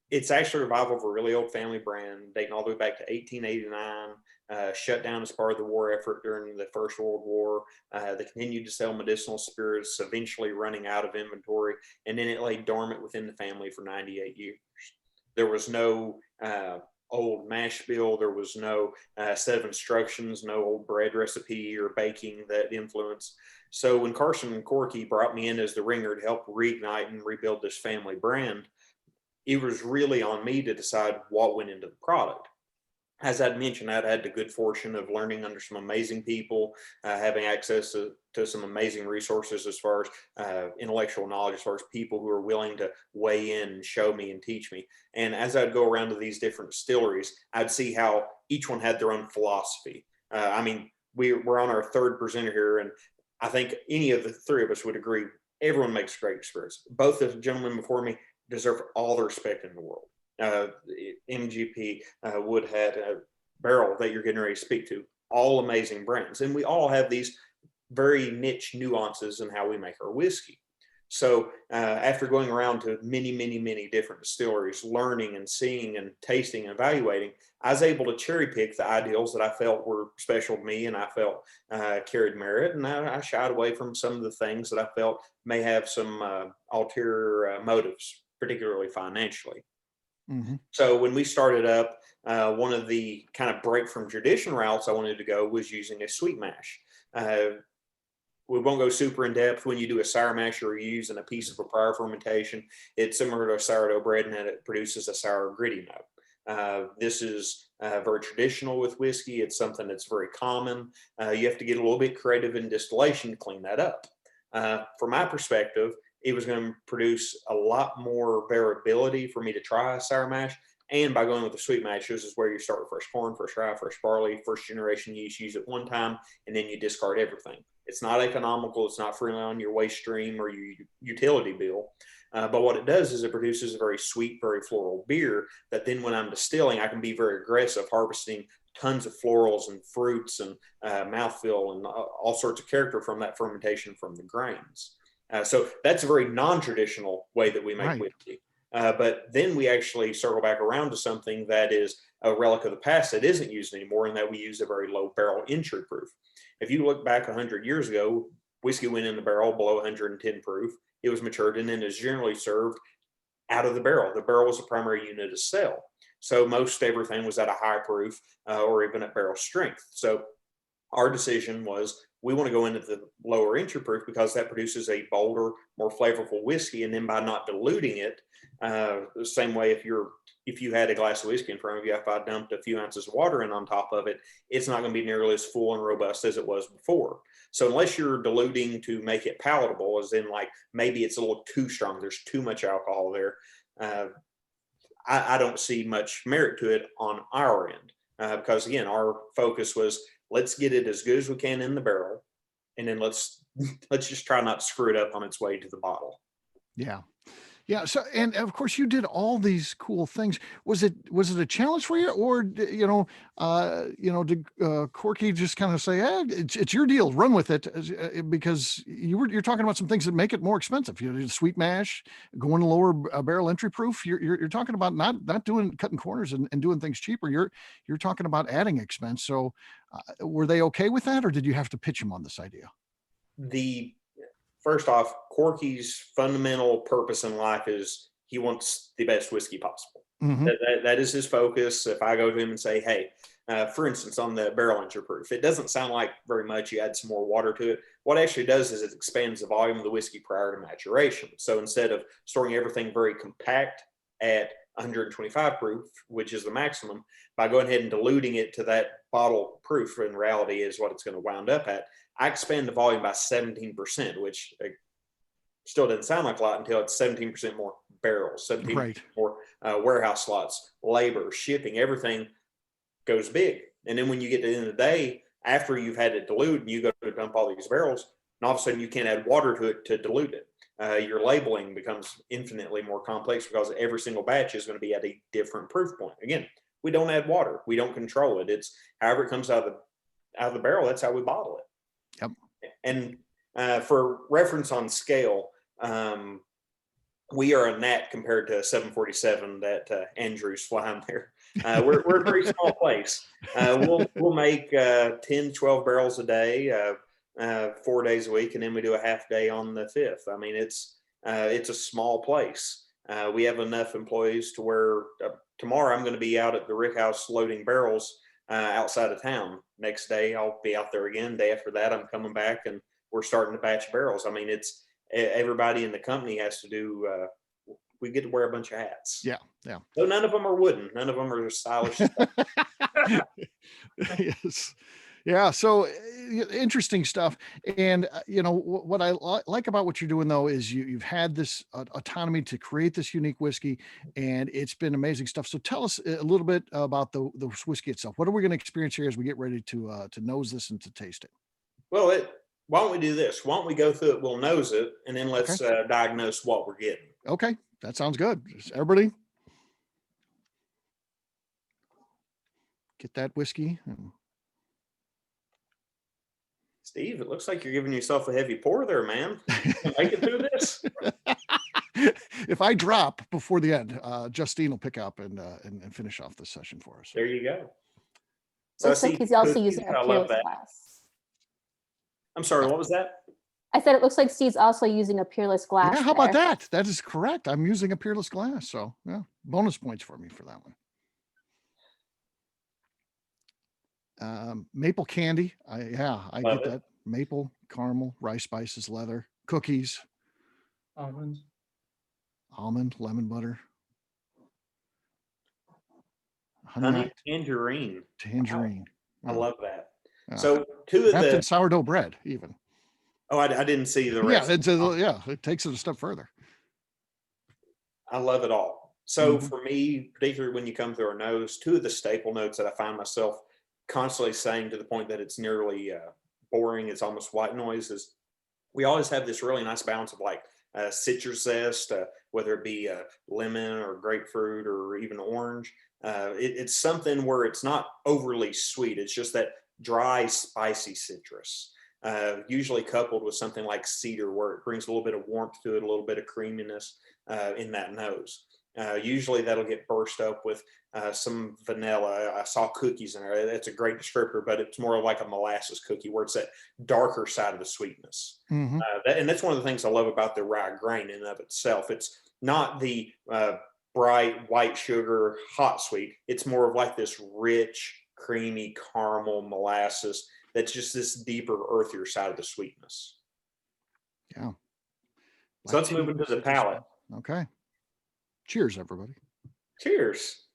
it's actually a revival of a really old family brand dating all the way back to 1889, shut down as part of the war effort during the First World War. They continued to sell medicinal spirits, eventually running out of inventory, and then it lay dormant within the family for 98 years. There was no old mash bill. There was no set of instructions, no old bread recipe or baking that influence. So when Carson and Corky brought me in as the ringer to help reignite and rebuild this family brand, it was really on me to decide what went into the product. As I'd mentioned, I'd had the good fortune of learning under some amazing people, having access to some amazing resources as far as intellectual knowledge, as far as people who are willing to weigh in and show me and teach me. And as I'd go around to these different distilleries, I'd see how each one had their own philosophy. We're on our third presenter here, and I think any of the three of us would agree, everyone makes great spirits. Both the gentlemen before me deserve all the respect in the world. MGP, Woodhead, Barrel that you're getting ready to speak to, all amazing brands. And we all have these very niche nuances in how we make our whiskey. So after going around to many, many, many different distilleries, learning and seeing and tasting and evaluating, I was able to cherry pick the ideals that I felt were special to me and I felt carried merit. And I shied away from some of the things that I felt may have some ulterior motives, particularly financially. Mm-hmm. So when we started up, one of the kind of break from tradition routes I wanted to go was using a sweet mash. We won't go super in depth. When you do a sour mash or you're using a piece of a prior fermentation, it's similar to a sourdough bread in that it produces a sour gritty note. This is very traditional with whiskey. It's something that's very common. You have to get a little bit creative in distillation to clean that up. From my perspective, it was going to produce a lot more variability for me to try a sour mash. And by going with the sweet mashes is where you start with fresh corn, fresh rye, fresh barley, first generation yeast, use it one time, and then you discard everything. It's not economical. It's not free on your waste stream or your utility bill. But what it does is it produces a very sweet, very floral beer that then when I'm distilling, I can be very aggressive, harvesting tons of florals and fruits and mouthfeel and all sorts of character from that fermentation from the grains. So that's a very non-traditional way that we make whiskey. But then we actually circle back around to something that is a relic of the past that isn't used anymore, and that we use a very low barrel entry proof. If you look back 100 years ago, whiskey went in the barrel below 110 proof. It was matured and then is generally served out of the barrel. The barrel was the primary unit of sale. So most everything was at a high proof or even at barrel strength. So our decision was we want to go into the lower entry proof because that produces a bolder, more flavorful whiskey. And then by not diluting it, the same way if you had a glass of whiskey in front of you, if I dumped a few ounces of water in on top of it, it's not going to be nearly as full and robust as it was before. So unless you're diluting to make it palatable, as in like maybe it's a little too strong, there's too much alcohol there, I don't see much merit to it on our end. Because again, our focus was let's get it as good as we can in the barrel, and then let's just try not to screw it up on its way to the bottle. Yeah. Yeah. So, and of course you did all these cool things. Was it a challenge for you, or, did Corky just kind of say, it's your deal, run with it? Because you're talking about some things that make it more expensive. You know, sweet mash, going to lower barrel entry proof. You're talking about not cutting corners and doing things cheaper. You're talking about adding expense. So were they okay with that, or did you have to pitch them on this idea? First off, Corky's fundamental purpose in life is he wants the best whiskey possible. Mm-hmm. That is his focus. If I go to him and say, hey, for instance, on the barrel entry proof, it doesn't sound like very much. You add some more water to it. What it actually does is it expands the volume of the whiskey prior to maturation. So instead of storing everything very compact at 125 proof, which is the maximum, by going ahead and diluting it to that bottle proof, in reality is what it's going to wound up at. I expand the volume by 17%, which still doesn't sound like a lot until it's 17% more barrels, 17% more warehouse slots, labor, shipping, everything goes big. And then when you get to the end of the day, after you've had it diluted and you go to dump all these barrels, and all of a sudden you can't add water to it to dilute it. Your labeling becomes infinitely more complex because every single batch is going to be at a different proof point. Again, we don't add water. We don't control it. It's however it comes out of the barrel, that's how we bottle it. Yep. And for reference on scale, we are a gnat compared to a 747 that Andrew's flying there. We're a very small place. We'll make 10, 12 barrels a day, 4 days a week, and then we do a half day on the 5th. I mean, it's a small place. We have enough employees to where tomorrow I'm going to be out at the Rick House loading barrels outside of town. Next day I'll be out there again. Day after that I'm coming back and we're starting to batch barrels. I mean, it's everybody in the company has to do. We get to wear a bunch of hats. Yeah. So none of them are wooden. None of them are stylish. Yes. Yeah. So interesting stuff. And, what I like about what you're doing, though, is you've had this autonomy to create this unique whiskey, and it's been amazing stuff. So tell us a little bit about the whiskey itself. What are we going to experience here as we get ready to nose this and to taste it? Well, why don't we do this? Why don't we go through it? We'll nose it, and then let's diagnose what we're getting. Okay. That sounds good. Everybody. get that whiskey. And Steve, it looks like you're giving yourself a heavy pour there, man. Make it through this. if I drop before the end, Justine will pick up and finish off this session for us. There you go. So Looks like he's also using a I love Peerless that. glass. I'm sorry, what was that? I said it looks like Steve's also using a Peerless glass. Yeah, how about there. that? That is correct. I'm using a Peerless glass, so yeah, bonus points for me for that one. Maple candy. I Love get it. that. Maple, caramel, rice spices, leather, cookies, Almonds. almond, lemon butter, Honey tangerine. tangerine. I love that. Yeah. So two of Wrapped in the, sourdough bread, even. I didn't see the Yeah, rest. it takes it a step further. I love it all. So Mhm. for me, particularly when you come through our nose, two of the staple notes that I find myself constantly saying to the point that it's nearly boring, it's almost white noise, is we always have this really nice balance of like citrus zest, whether it be lemon or grapefruit or even orange. It's something where it's not overly sweet. It's just that dry, spicy citrus, usually coupled with something like cedar, where it brings a little bit of warmth to it, a little bit of creaminess in that nose. Usually that'll get burst up with some vanilla. I saw cookies in there. That's a great descriptor, but it's more like a molasses cookie where it's that darker side of the sweetness. Mhm. And that's one of the things I love about the rye grain in and of itself. It's not the bright white sugar hot sweet. It's more of like this rich, creamy caramel molasses that's just this deeper, earthier side of the sweetness. Yeah. So let's move into the palate. Okay. Cheers, everybody. Cheers.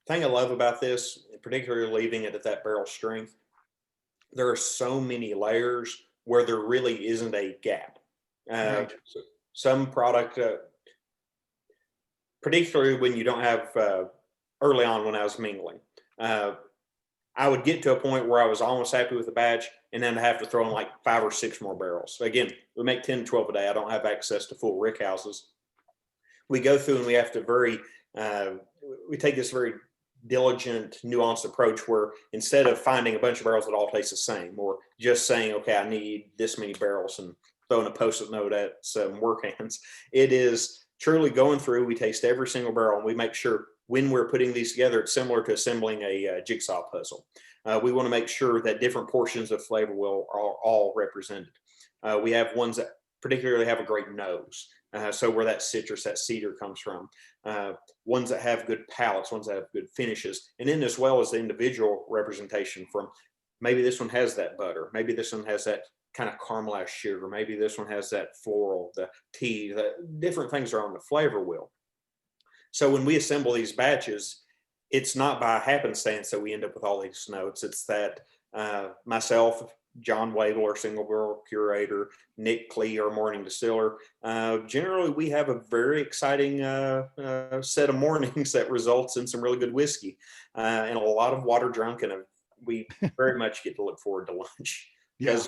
Thing I love about this, particularly leaving it at that barrel strength, there are so many layers where there really isn't a gap. Right. Some product, particularly when you don't have, early on when I was mingling, I would get to a point where I was almost happy with the batch and then have to throw in like 5 or 6 more barrels. So again, we make 10 to 12 a day. I don't have access to full rick houses. We go through and we have to we take this very diligent, nuanced approach where instead of finding a bunch of barrels that all taste the same, or just saying, okay, I need this many barrels and throwing a post-it note at some work hands, it is truly going through. We taste every single barrel and we make sure when we're putting these together, it's similar to assembling a jigsaw puzzle. We want to make sure that different portions of flavor are all represented. We have ones that particularly have a great nose. So where that citrus, that cedar comes from. Ones that have good palates, ones that have good finishes. And then as well as the individual representation from maybe this one has that butter. Maybe this one has that kind of caramelized sugar. Maybe this one has that floral, the tea, the different things are on the flavor wheel. So when we assemble these batches, it's not by happenstance that we end up with all these notes. It's that myself, John Wabel, our single barrel curator, Nick Klee, our morning distiller, generally we have a very exciting set of mornings that results in some really good whiskey and a lot of water drunk, and we very much get to look forward to lunch. Because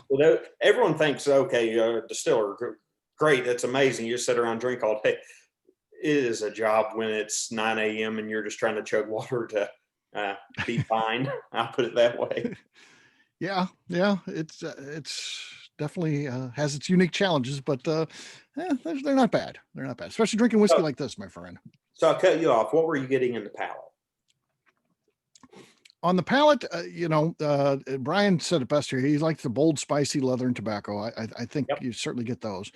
everyone thinks, okay, distiller, great, that's amazing. You just sit around and drink all day. It is a job when it's 9 a.m. and you're just trying to chug water to be fine. I'll put it that way. Yeah, it's definitely has its unique challenges, but they're not bad. They're not bad, especially drinking whiskey like this, my friend. So I'll cut you off. What were you getting in the palate? On the palate, Brian said it best here. He likes the bold, spicy leather and tobacco. I think you certainly get those.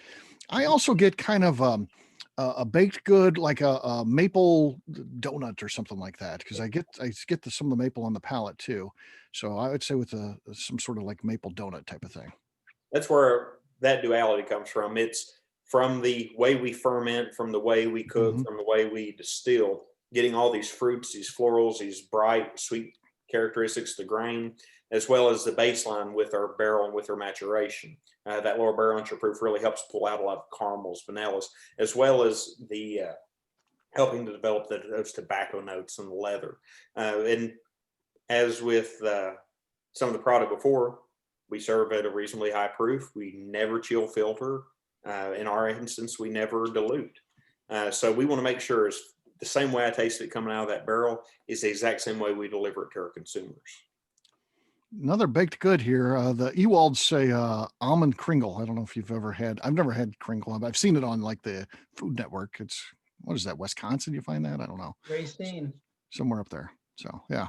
I also get kind of a baked good, like a maple donut or something like that, because I get some of the maple on the palate too. So I would say with some sort of like maple donut type of thing. That's where that duality comes from. It's from the way we ferment, from the way we cook, from the way we distill, getting all these fruits, these florals, these bright, sweet characteristics, the grain, as well as the baseline with our barrel and with our maturation. That lower barrel entry proof really helps pull out a lot of caramels, vanillas, as well as the helping to develop those tobacco notes and the leather. And as with some of the product before, we serve at a reasonably high proof. We never chill filter. In our instance, we never dilute. So we want to make sure it's the same way I taste it coming out of that barrel is the exact same way we deliver it to our consumers. Another baked good here. The Ewalds say almond kringle. I don't know if you've ever had. I've never had kringle. I've seen it on like the Food Network. It's, what is that, Wisconsin? You find that? I don't know. Racine. Somewhere up there. So yeah.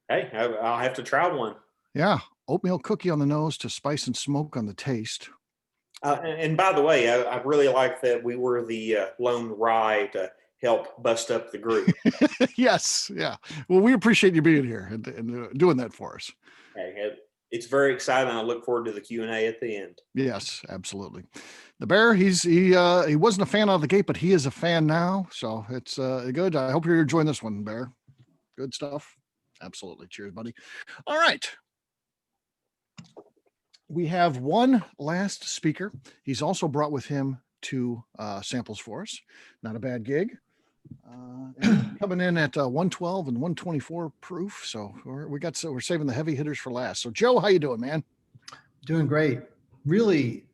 Hey, I'll have to try one. Yeah. Oatmeal cookie on the nose to spice and smoke on the taste. And by the way, I really like that we were the lone rye to help bust up the group. Yes. Yeah. Well, we appreciate you being here and doing that for us. Hey, it's very exciting. I look forward to the Q&A at the end. Yes, absolutely. The Bear, he wasn't a fan out of the gate, but he is a fan now. So it's good. I hope you're enjoying this one, Bear. Good stuff. Absolutely. Cheers, buddy. All right. We have one last speaker. He's also brought with him two samples for us. Not a bad gig. Coming in at 112 and 124 proof. So we're saving the heavy hitters for last. So Joe, how you doing, man? Doing great. Really,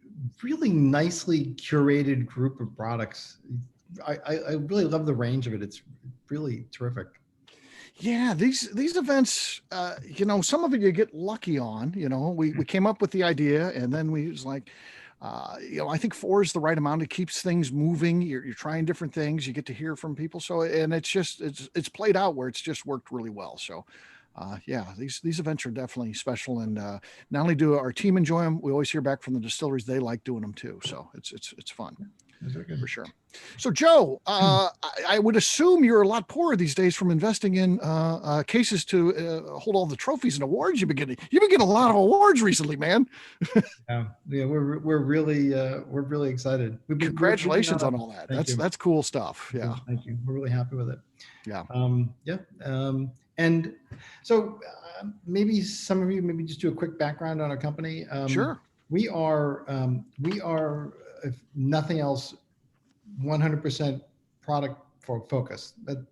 really nicely curated group of products. I really love the range of it. It's really terrific. Yeah, these events, some of it you get lucky on. We came up with the idea, and then we was like, I think 4 is the right amount. It keeps things moving. You're trying different things. You get to hear from people. So, and it's played out where it's just worked really well. So, these events are definitely special. And not only do our team enjoy them, we always hear back from the distilleries. They like doing them too. So it's fun. For sure. So Joe, I would assume you're a lot poorer these days from investing in cases to hold all the trophies and awards you've been getting. You've been getting a lot of awards recently, man. Yeah, we're really excited. Congratulations on all that. That's cool stuff. Yeah. Thank you. We're really happy with it. Yeah. And so maybe some of you just do a quick background on our company. Sure. We are, if nothing else, 100% product focus. That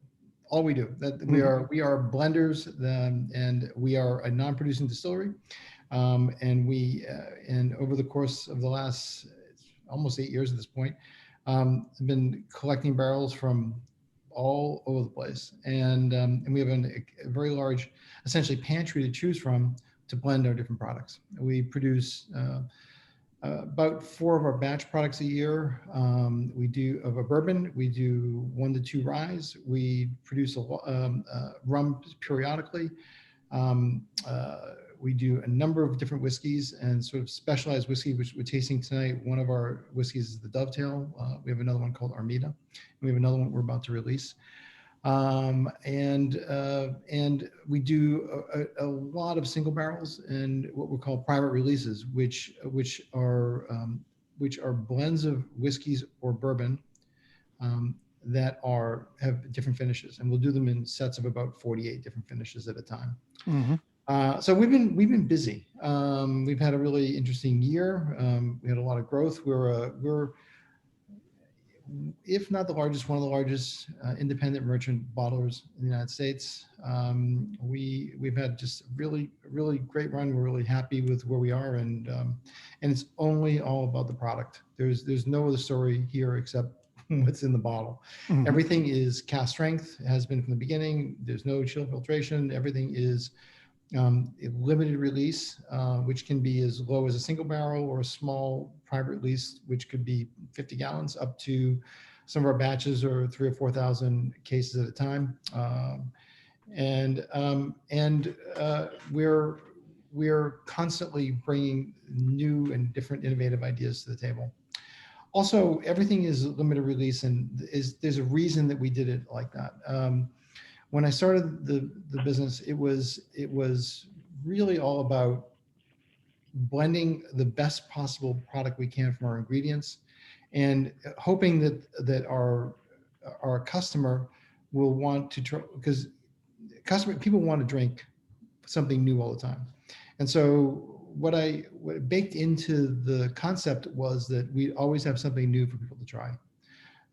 all we do. That we are blenders, and we are a non-producing distillery. And over the course of the last almost 8 years at this point, have been collecting barrels from all over the place, and we have a very large, essentially, pantry to choose from to blend our different products. We produce about 4 of our batch products a year. We do of a bourbon. We do 1 to 2 ryes. We produce rum periodically. We do a number of different whiskeys and sort of specialized whiskey, which we're tasting tonight. One of our whiskeys is the Dovetail. We have another one called Armida. We have another one we're about to release. And we do a lot of single barrels and what we call private releases, which are blends of whiskeys or bourbon that have different finishes, and we'll do them in sets of about 48 different finishes at a time. Mm-hmm. So we've been busy. We've had a really interesting year. We had a lot of growth. We're if not the largest, one of the largest independent merchant bottlers in the United States. We've had just really great run. We're really happy with where we are, and it's only all about the product. There's no other story here except what's in the bottle. Mm-hmm. Everything is cask strength. It has been from the beginning. There's no chill filtration. Everything is limited release, which can be as low as a single barrel or a small private release, which could be 50 gallons up to some of our batches or 3,000 or 4,000 cases at a time. We're constantly bringing new and different innovative ideas to the table. Also, everything is limited release, and there's a reason that we did it like that. When I started the business, it was really all about blending the best possible product we can from our ingredients, and hoping that our customer will want to try, because people want to drink something new all the time. And so what baked into the concept was that we always have something new for people to try.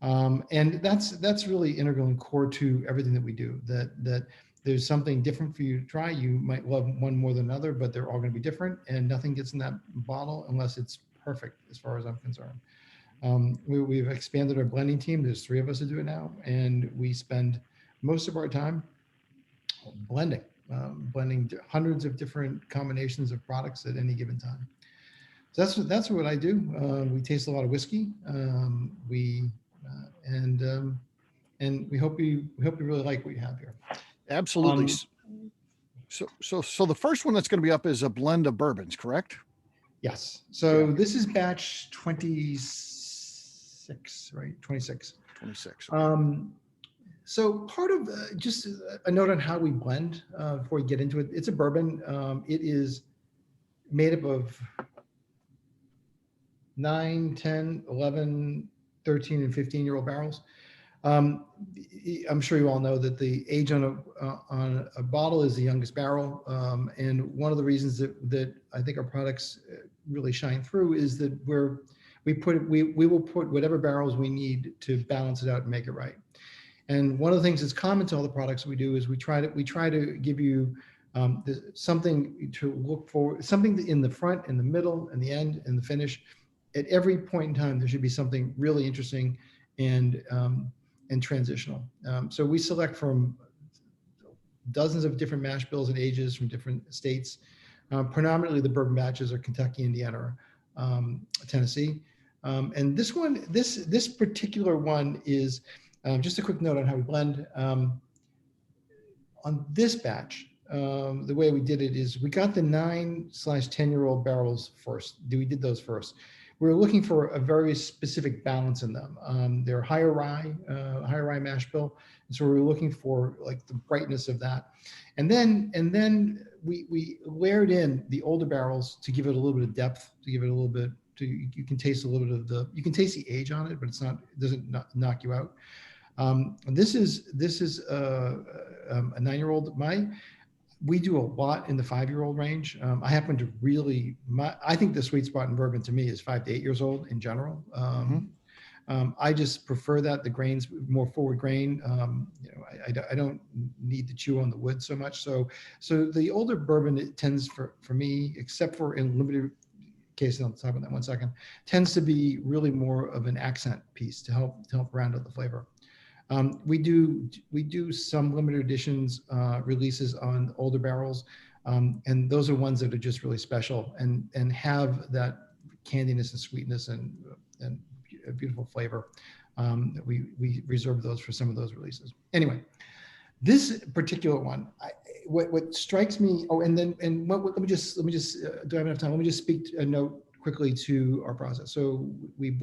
And that's really integral and core to everything that we do, that there's something different for you to try. You might love one more than another, but they're all going to be different, and nothing gets in that bottle unless it's perfect as far as I'm concerned. We've expanded our blending team. There's 3 of us that do it now, and we spend most of our time blending, blending hundreds of different combinations of products at any given time. So that's what I do. We taste a lot of whiskey. And we hope you really like what you have here. Absolutely. So the first one that's going to be up is a blend of bourbons, correct? Yes. So Yeah. this is batch 26, right? 26. 26. So part of just a note on how we blend before we get into it. It's a bourbon. It is made up of 9, 10, 11, 13, and 15-year-old barrels. I'm sure you all know that the age on a bottle is the youngest barrel. And one of the reasons that I think our products really shine through is that we will put whatever barrels we need to balance it out and make it right. And one of the things that's common to all the products we do is we try to give you something to look for, something in the front, in the middle, and the end, and the finish. At every point in time, there should be something really interesting and transitional. So we select from dozens of different mash bills and ages from different states. Predominantly, the bourbon batches are Kentucky, Indiana, Tennessee. And this particular one is just a quick note on how we blend. On this batch, the way we did it is we got the 9/10-year-old barrels first. We did those first. We were looking for a very specific balance in them. They're higher rye mash bill, and so we were looking for like the brightness of that. And then we layered in the older barrels to give it a little bit of depth, to give it a little bit. You can taste a little bit of you can taste the age on it, but it doesn't knock you out. This is a 9-year-old. We do a lot in the 5-year-old range. I happen to I think the sweet spot in bourbon to me is 5 to 8 years old in general. I just prefer that the grain's more forward grain. I don't need to chew on the wood so much. So the older bourbon, it tends for me, except for in limited cases, I'll talk about that one second, tends to be really more of an accent piece to help round out the flavor. We do some limited editions releases on older barrels, and those are ones that are just really special and have that candiness and sweetness and a beautiful flavor. We reserve those for some of those releases. Anyway, this particular one, what strikes me. Oh, let me just do I have enough time? Let me just speak a note quickly to our process. So we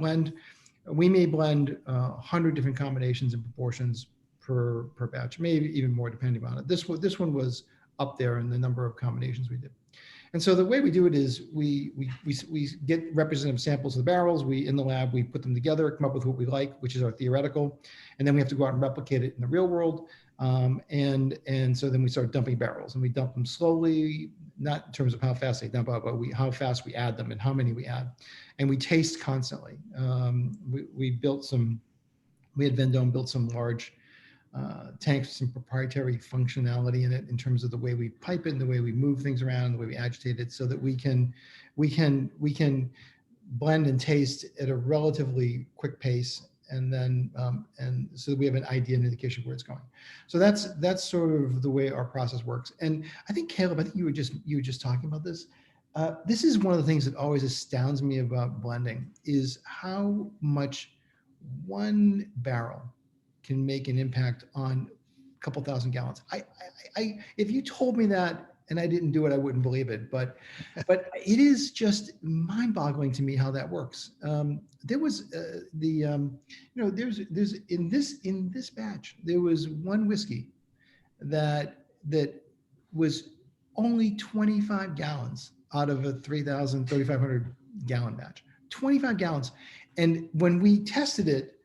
may blend 100 different combinations and proportions per batch, maybe even more depending on it. This one was up there in the number of combinations we did. And so the way we do it is we get representative samples of the barrels. In the lab, we put them together, come up with what we like, which is our theoretical, and then we have to go out and replicate it in the real world. And so then we start dumping barrels, and we dump them slowly, not in terms of how fast they dump out, but how fast we add them and how many we add. And we taste constantly. We had Vendome built some large tanks, some proprietary functionality in it in terms of the way we pipe it and the way we move things around, the way we agitate it, so that we can blend and taste at a relatively quick pace, and then and so we have an idea and indication of where it's going. So that's sort of the way our process works. And I think, Caleb, I think you were just talking about this. This is one of the things that always astounds me about blending, is how much one barrel can make an impact on a couple thousand gallons. If you told me that and I didn't do it, I wouldn't believe it. But it is just mind-boggling to me how that works. There was there's in this batch, there was one whiskey that was only 25 gallons out of a 3,500 gallon batch. 25 gallons. And when we tested it,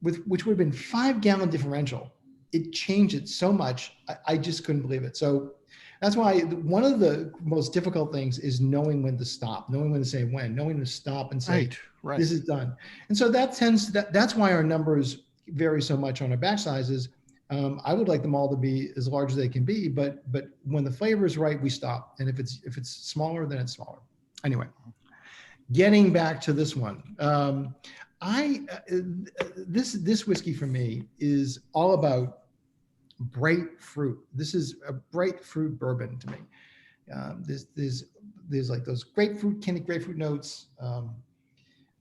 which would have been 5-gallon differential, it changed it so much, I just couldn't believe it. So that's why one of the most difficult things is knowing when to stop, knowing when to say when, knowing when to stop and say, right. This is done. And so that's why our numbers vary so much on our batch sizes. I would like them all to be as large as they can be, but when the flavor is right, we stop. And if it's smaller, then it's smaller. Anyway. getting back to this one, this whiskey for me is all about bright fruit. This is a bright fruit bourbon to me. There's like those candied grapefruit notes.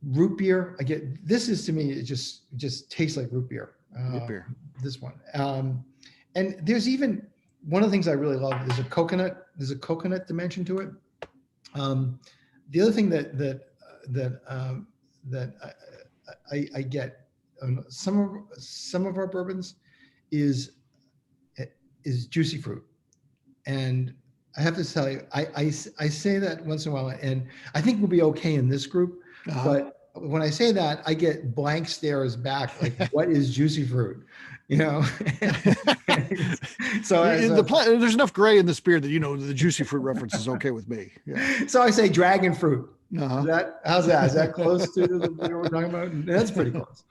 Root beer. This is to me, it just tastes like root beer. Root beer. This one. And there's even one of the things I really love. There's a coconut dimension to it. The other thing that I get on some of our bourbons is juicy fruit, and I have to tell you, I say that once in a while, and I think we'll be okay in this group. But when I say that, I get blank stares back, like, what is juicy fruit? You know? There's enough gray in this beer that, the juicy fruit reference is okay with me. Yeah. So I say dragon fruit. How's that? Is that close to the beer we're talking about? That's pretty close.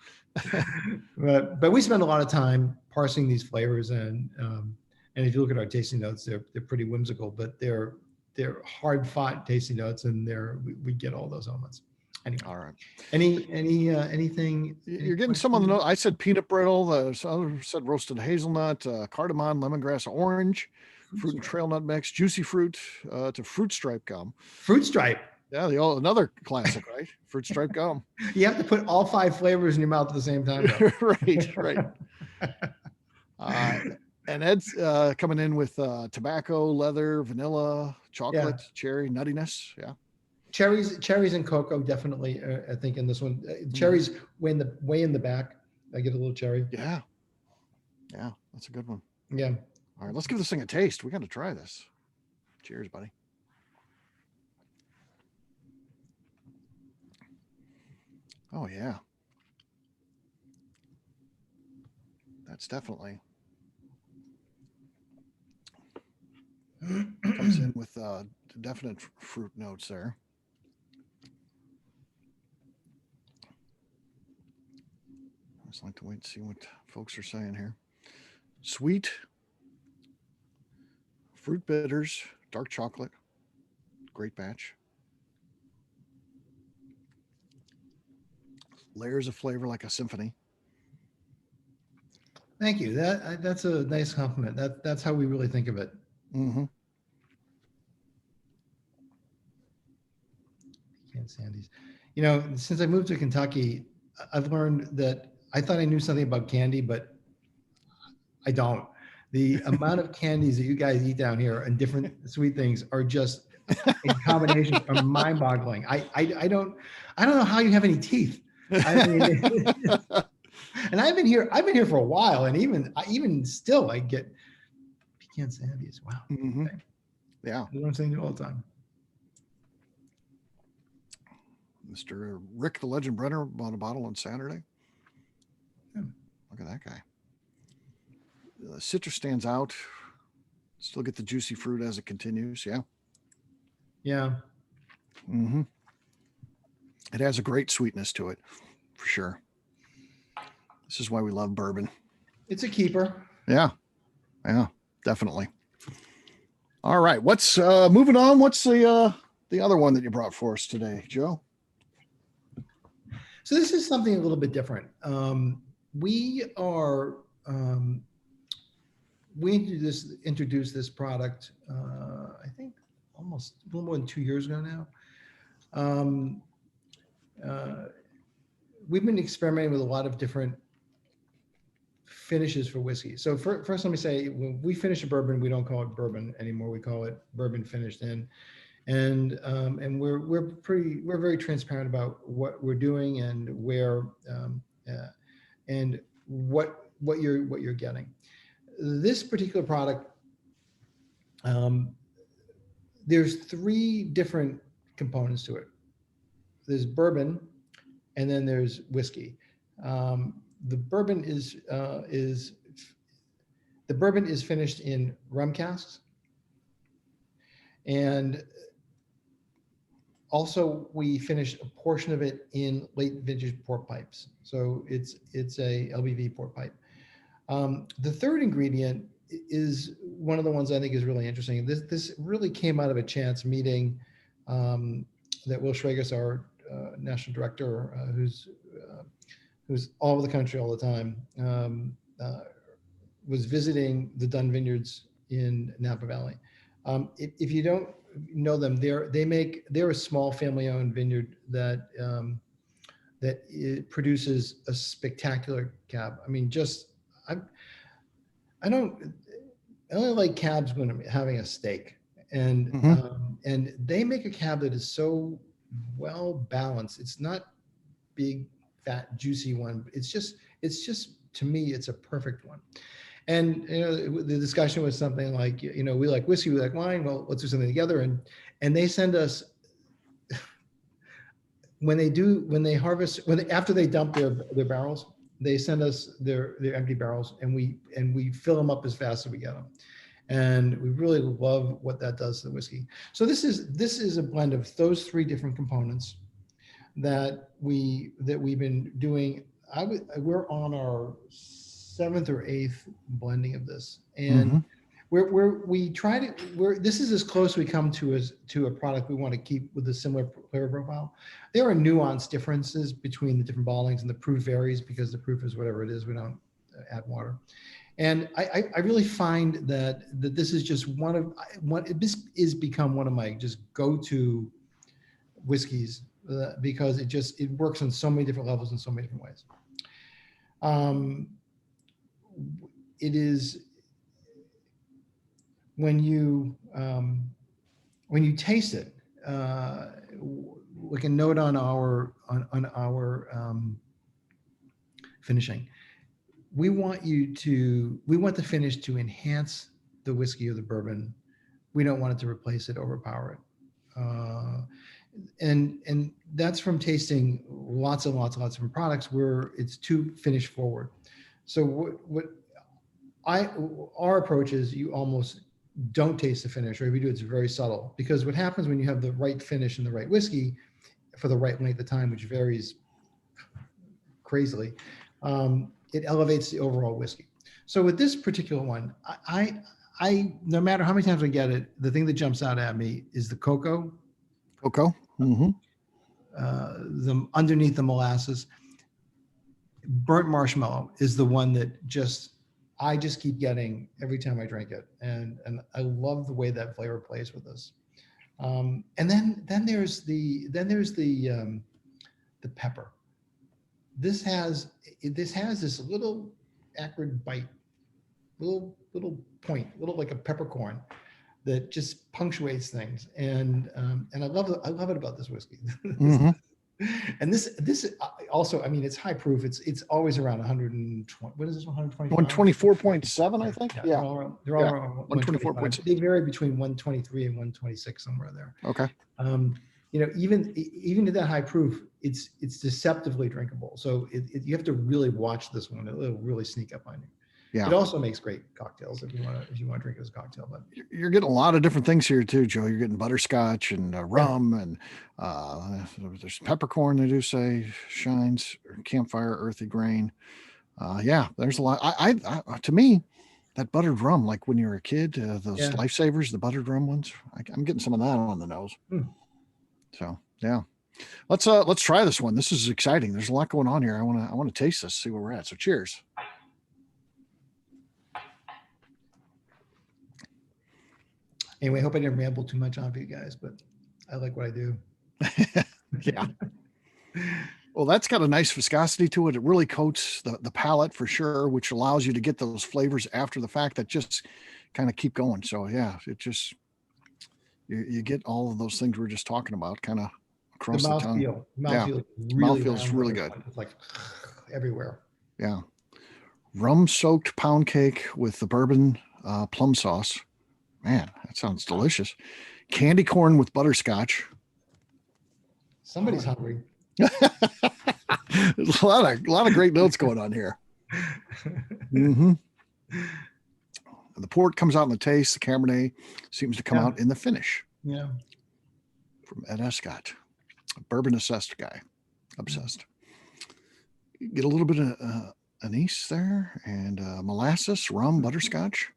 But we spend a lot of time parsing these flavors, and if you look at our tasting notes, they're pretty whimsical, but they're hard-fought tasting notes, and we get all those elements. Anyway, all right. Anything? You're getting some on the note. I said peanut brittle. The other said roasted hazelnut, cardamom, lemongrass, orange, fruit and trail nut mix, juicy fruit, to fruit stripe gum. Fruit stripe. Yeah, another classic, right? Fruit stripe gum. You have to put all 5 flavors in your mouth at the same time. Right. And Ed's coming in with tobacco, leather, vanilla, chocolate, cherry, nuttiness. Yeah. Cherries and cocoa, definitely. I think in this one, cherries way in the back. I get a little cherry. Yeah, that's a good one. Yeah. All right, let's give this thing a taste. We got to try this. Cheers, buddy. Oh yeah, that's definitely comes in with definite fruit notes there. I just like to wait and see what folks are saying here. Sweet, fruit bitters, dark chocolate, great batch. Layers of flavor like a symphony. Thank you. That's a nice compliment. That's how we really think of it. Mm-hmm. Pecan Sandies. Since I moved to Kentucky, I've learned that I thought I knew something about candy, but I don't. The amount of candies that you guys eat down here and different sweet things are just in combination are mind-boggling. I don't know how you have any teeth. I mean, and I've been here for a while, and even still I get pecan sandies. Wow. Mm-hmm. Okay. Yeah. I learn something new all the time. Mr. Rick, the Legend Brenner, bought a bottle on Saturday. Look at that guy. The citrus stands out. Still get the juicy fruit as it continues. Yeah. Yeah. Mm-hmm. It has a great sweetness to it, for sure. This is why we love bourbon. It's a keeper. Yeah, definitely. All right, what's moving on? What's the other one that you brought for us today, Joe? So this is something a little bit different. We introduced this product, I think almost a little more than 2 years ago now. We've been experimenting with a lot of different finishes for whiskey. So first, let me say, when we finish a bourbon, we don't call it bourbon anymore. We call it bourbon finished in, and we're very transparent about what we're doing and where and what you're getting. This particular product, there's 3 different components to it. There's bourbon, and then there's whiskey. The bourbon is finished in rum casks, and also we finish a portion of it in late vintage port pipes. So it's a LBV port pipe. The third ingredient is one of the ones I think is really interesting. This really came out of a chance meeting that Will Schragus, our national director, who's all over the country all the time, was visiting the Dunn Vineyards in Napa Valley. If you don't know them, they're a small family-owned vineyard that it produces a spectacular cab. I mean, I only like cabs when I'm having a steak, and and they make a cab that is so well balanced. It's not big, fat, juicy one. It's just to me, it's a perfect one. And the discussion was something like, we like whiskey, we like wine. Well, let's do something together. And they send us after they dump their barrels, they send us their empty barrels, and we fill them up as fast as we get them. And we really love what that does to the whiskey. So this is a blend of those three different components that we've been doing. We're on our 7th or 8th blending of this, and this is as close we come to a product we want to keep with a similar flavor profile. There are nuanced differences between the different bottlings, and the proof varies because the proof is whatever it is. We don't add water. And I really find that this is just this is become one of my just go-to whiskeys because it works on so many different levels in so many different ways. It is when you taste it, like a note on our finishing. We want the finish to enhance the whiskey or the bourbon. We don't want it to replace it, overpower it. And that's from tasting lots and lots of different products where it's too finish forward. So our approach is you almost don't taste the finish, or if you do, it's very subtle, because what happens when you have the right finish and the right whiskey for the right length of time, which varies crazily, it elevates the overall whiskey. So with this particular one, I no matter how many times I get it, the thing that jumps out at me is the cocoa. The underneath the molasses. Burnt marshmallow is the one that I just keep getting every time I drink it, and I love the way that flavor plays with this. And then there's the pepper. This has this little acrid bite, little point, little like a peppercorn that just punctuates things, and I love it about this whiskey. And this also, I mean, it's high proof. It's always around 120. What is this? 124.7, I think. Yeah. They're all around 124.6. They vary between 123 and 126, somewhere there. Okay. Even to that high proof, it's deceptively drinkable. So you have to really watch this one. It'll really sneak up on you. Yeah. It also makes great cocktails if you want to drink it as a cocktail. But you're getting a lot of different things here too, Joe. You're getting butterscotch and rum, and there's peppercorn. They do say shines, campfire, earthy grain. There's a lot. I to me, that buttered rum, like when you were a kid, those Lifesavers, the buttered rum ones. I'm getting some of that on the nose. So yeah, let's try this one. This is exciting. There's a lot going on here. I want to taste this, see where we're at. So cheers. Anyway, I hope I didn't ramble too much on for you guys, but I like what I do. Yeah. Well, that's got a nice viscosity to it. It really coats the palate for sure, which allows you to get those flavors after the fact that just kind of keep going. So yeah, it just, you get all of those things we were just talking about kind of across the tongue. Mouthfeel's really good. It's like everywhere. Yeah. Rum soaked pound cake with the bourbon plum sauce. Man, that sounds delicious. Candy corn with butterscotch. Somebody's hungry. There's a lot of great notes going on here. The port comes out in the taste. The Cabernet seems to come out in the finish. Yeah. From Ed Escott, a bourbon obsessed guy. Obsessed. You get a little bit of anise there, and molasses, rum, butterscotch.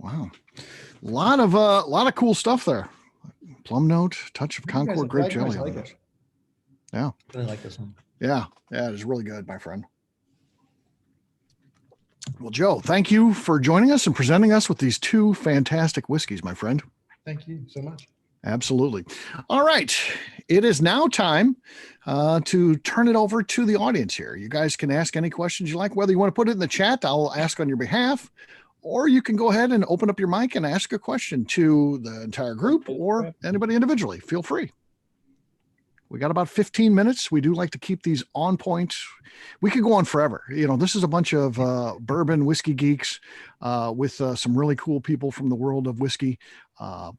Wow. A lot of cool stuff there. Plum note, touch of You guys Concord are grape glad you guys jelly. like on it. it. Yeah. Really like this one. Yeah. Yeah. It is really good, my friend. Well, Joe, thank you for joining us and presenting us with these two fantastic whiskeys, my friend. Thank you so much. Absolutely. All right. It is now time to turn it over to the audience here. You guys can ask any questions you like, whether you want to put it in the chat, I'll ask on your behalf, or you can go ahead and open up your mic and ask a question to the entire group or anybody individually. Feel free. We got about 15 minutes. We do like to keep these on point. We could go on forever. You know, this is a bunch of bourbon whiskey geeks with some really cool people from the world of whiskey.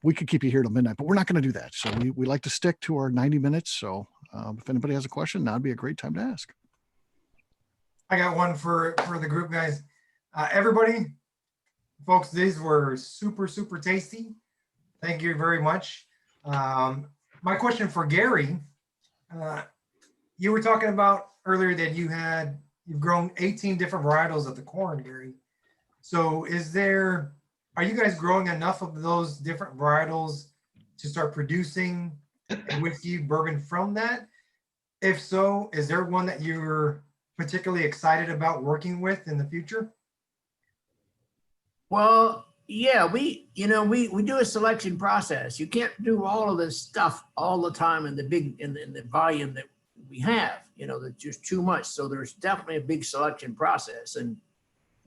We could keep you here till midnight, but we're not going to do that. So we like to stick to our 90 minutes. So if anybody has a question, that'd be a great time to ask. I got one for the group, guys. Everybody, folks, these were super, super tasty. Thank you very much. My question for Gary, you were talking about earlier that you've grown 18 different varietals of the corn, Gary. So are you guys growing enough of those different varietals to start producing a whiskey bourbon from that? If so, is there one that you're particularly excited about working with in the future? Well, yeah, we do a selection process. You can't do all of this stuff all the time in the volume that we have, that's just too much. So there's definitely a big selection process. And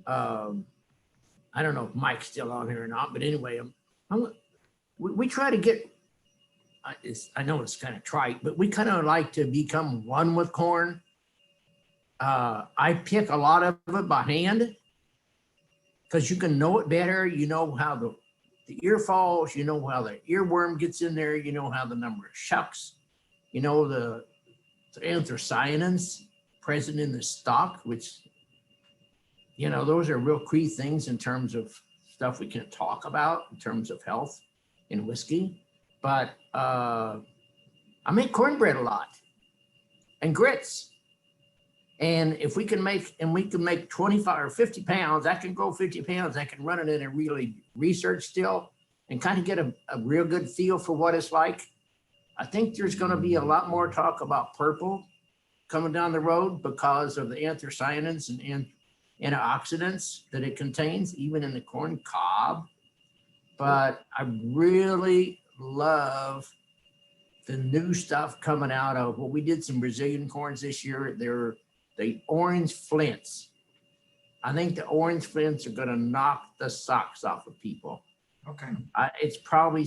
I don't know if Mike's still on here or not, but anyway, we try to get, I know it's kind of trite, but we kind of like to become one with corn. I pick a lot of it by hand because you can know it better. You know how the ear falls, you know how the earworm gets in there, you know how the number of shucks, you know the anthocyanins present in the stock, which, those are real key things in terms of stuff we can talk about in terms of health in whiskey. But I make cornbread a lot and grits. And if we can make 25 or 50 pounds, I can grow 50 pounds. I can run it in a really research still and kind of get a real good feel for what it's like. I think there's going to be a lot more talk about purple coming down the road because of the anthocyanins and antioxidants that it contains, even in the corn cob. But I really love the new stuff coming out of, we did some Brazilian corns this year. They're the orange flints. I think the orange flints are going to knock the socks off of people. Okay. It's probably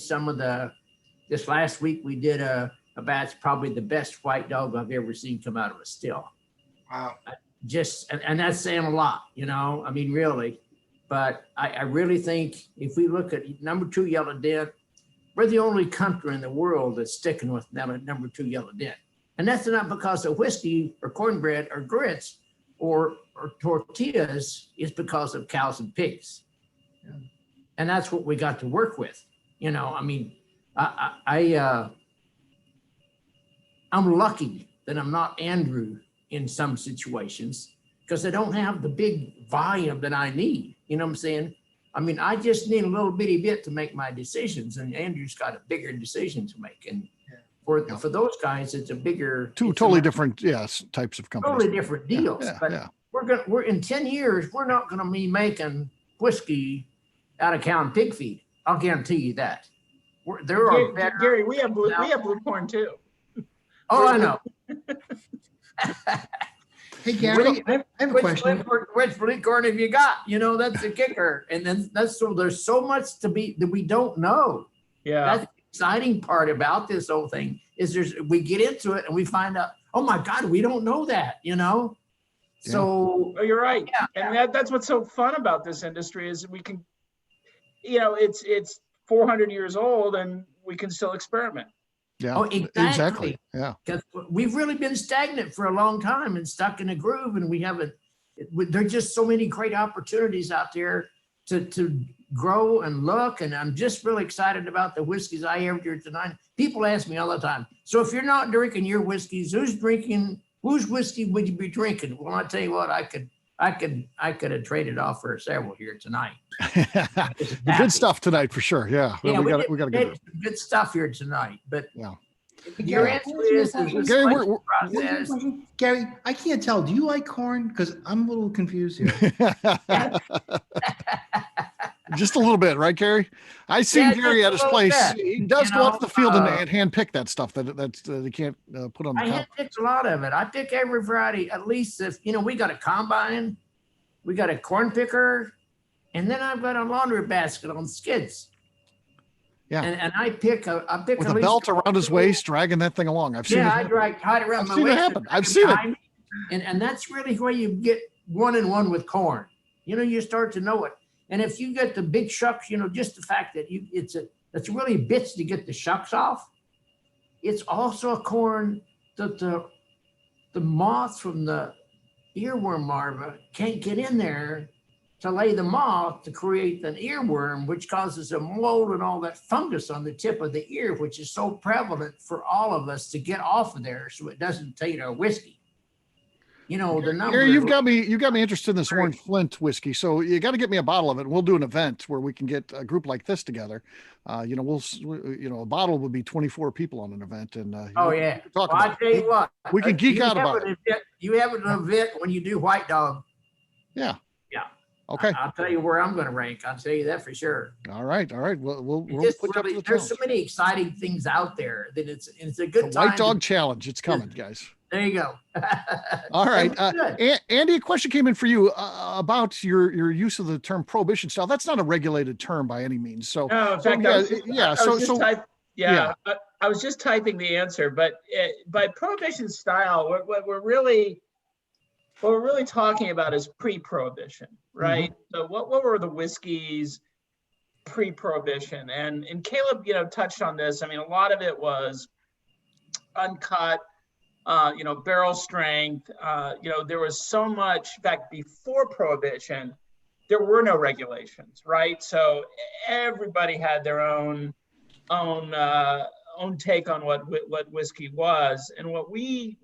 this last week we did a batch, probably the best white dog I've ever seen come out of a still. Wow. And that's saying a lot, really. But I really think if we look at number 2 Yellow Dent, we're the only country in the world that's sticking with number 2 Yellow Dent. And that's not because of whiskey or cornbread or grits or tortillas. It's because of cows and pigs. Yeah. And that's what we got to work with. I'm lucky that I'm not Andrew in some situations because I don't have the big volume that I need. You know what I'm saying? I just need a little bitty bit to make my decisions, and Andrew's got a bigger decision to make. And for those guys, it's a bigger, two totally different types of companies. Totally different deals. We're in 10 years, we're not going to be making whiskey out of cow and pig feed. I'll guarantee you that. There are better. Gary, we have blue corn too. Oh, I know. Hey, Gary, I have a question. Which blue corn have you got? That's the kicker. And then there's so much that we don't know. Yeah. That's the exciting part about this whole thing is we get into it and we find out, oh my God, we don't know that, So you're right. Yeah. And that's what's so fun about this industry is we can, it's 400 years old and we can still experiment. Yeah, oh, exactly. Yeah, because we've really been stagnant for a long time and stuck in a groove, and we haven't. There's just so many great opportunities out there to grow and look, and I'm just really excited about the whiskeys I have here tonight. People ask me all the time, so if you're not drinking your whiskeys, whose whiskey would you be drinking? Well, I tell you what, I I could have traded off for several here tonight. The happy. good stuff tonight for sure. Yeah. Yeah, we got to get it. good stuff here tonight. But Yeah. your Yeah. answer is this Gary, process. Gary, I can't tell. Do you like corn? Because I'm a little confused here. Just a little bit, right, Gary? I seen Yeah, Gary just at his a little place. bit, He does you go out know, to the field and hand pick that stuff that they can't put on the I counter. hand pick a lot of it. I pick every variety, at least if, we got a combine, we got a corn picker, and then I've got a laundry basket on skids. Yeah. And I pick With at a least belt around his waist, dragging that thing along. I've seen it. Yeah, I happen. hide around I've my seen it waist. happen. and I've seen it. time. And that's really where you get 1-in-1 with corn. You start to know it. And if you get the big shucks, just the fact that it's really bits to get the shucks off. It's also a corn that the moth from the earworm larva can't get in there to lay the moth to create an earworm, which causes a mold and all that fungus on the tip of the ear, which is so prevalent for all of us to get off of there so it doesn't taint our whiskey. The number. Gary, you've got me interested in this Orange Flint whiskey. So you got to get me a bottle of it. We'll do an event where we can get a group like this together. A bottle would be 24 people on an event, and oh yeah. Talk Well, about I tell you what, we can geek out about it. You have an event when you do White Dog. Yeah. Yeah. Okay. I'll tell you where I'm going to rank. I'll tell you that for sure. All right. We'll Just put you up to really, the there's so challenge. many exciting things out there that it's a good The time. White Dog Challenge. It's coming, guys. There you go. All right. Good. Andy, a question came in for you about your use of the term prohibition style. That's not a regulated term by any means. So, No, in so fact, I was just typing the answer, but by prohibition style, what we're really talking about is pre-prohibition, right? So what were the whiskeys pre-prohibition? And Caleb, touched on this. I mean, a lot of it was uncut, barrel strength. There was so much. In fact, before prohibition, there were no regulations, right? So everybody had their own take on what whiskey was, and what we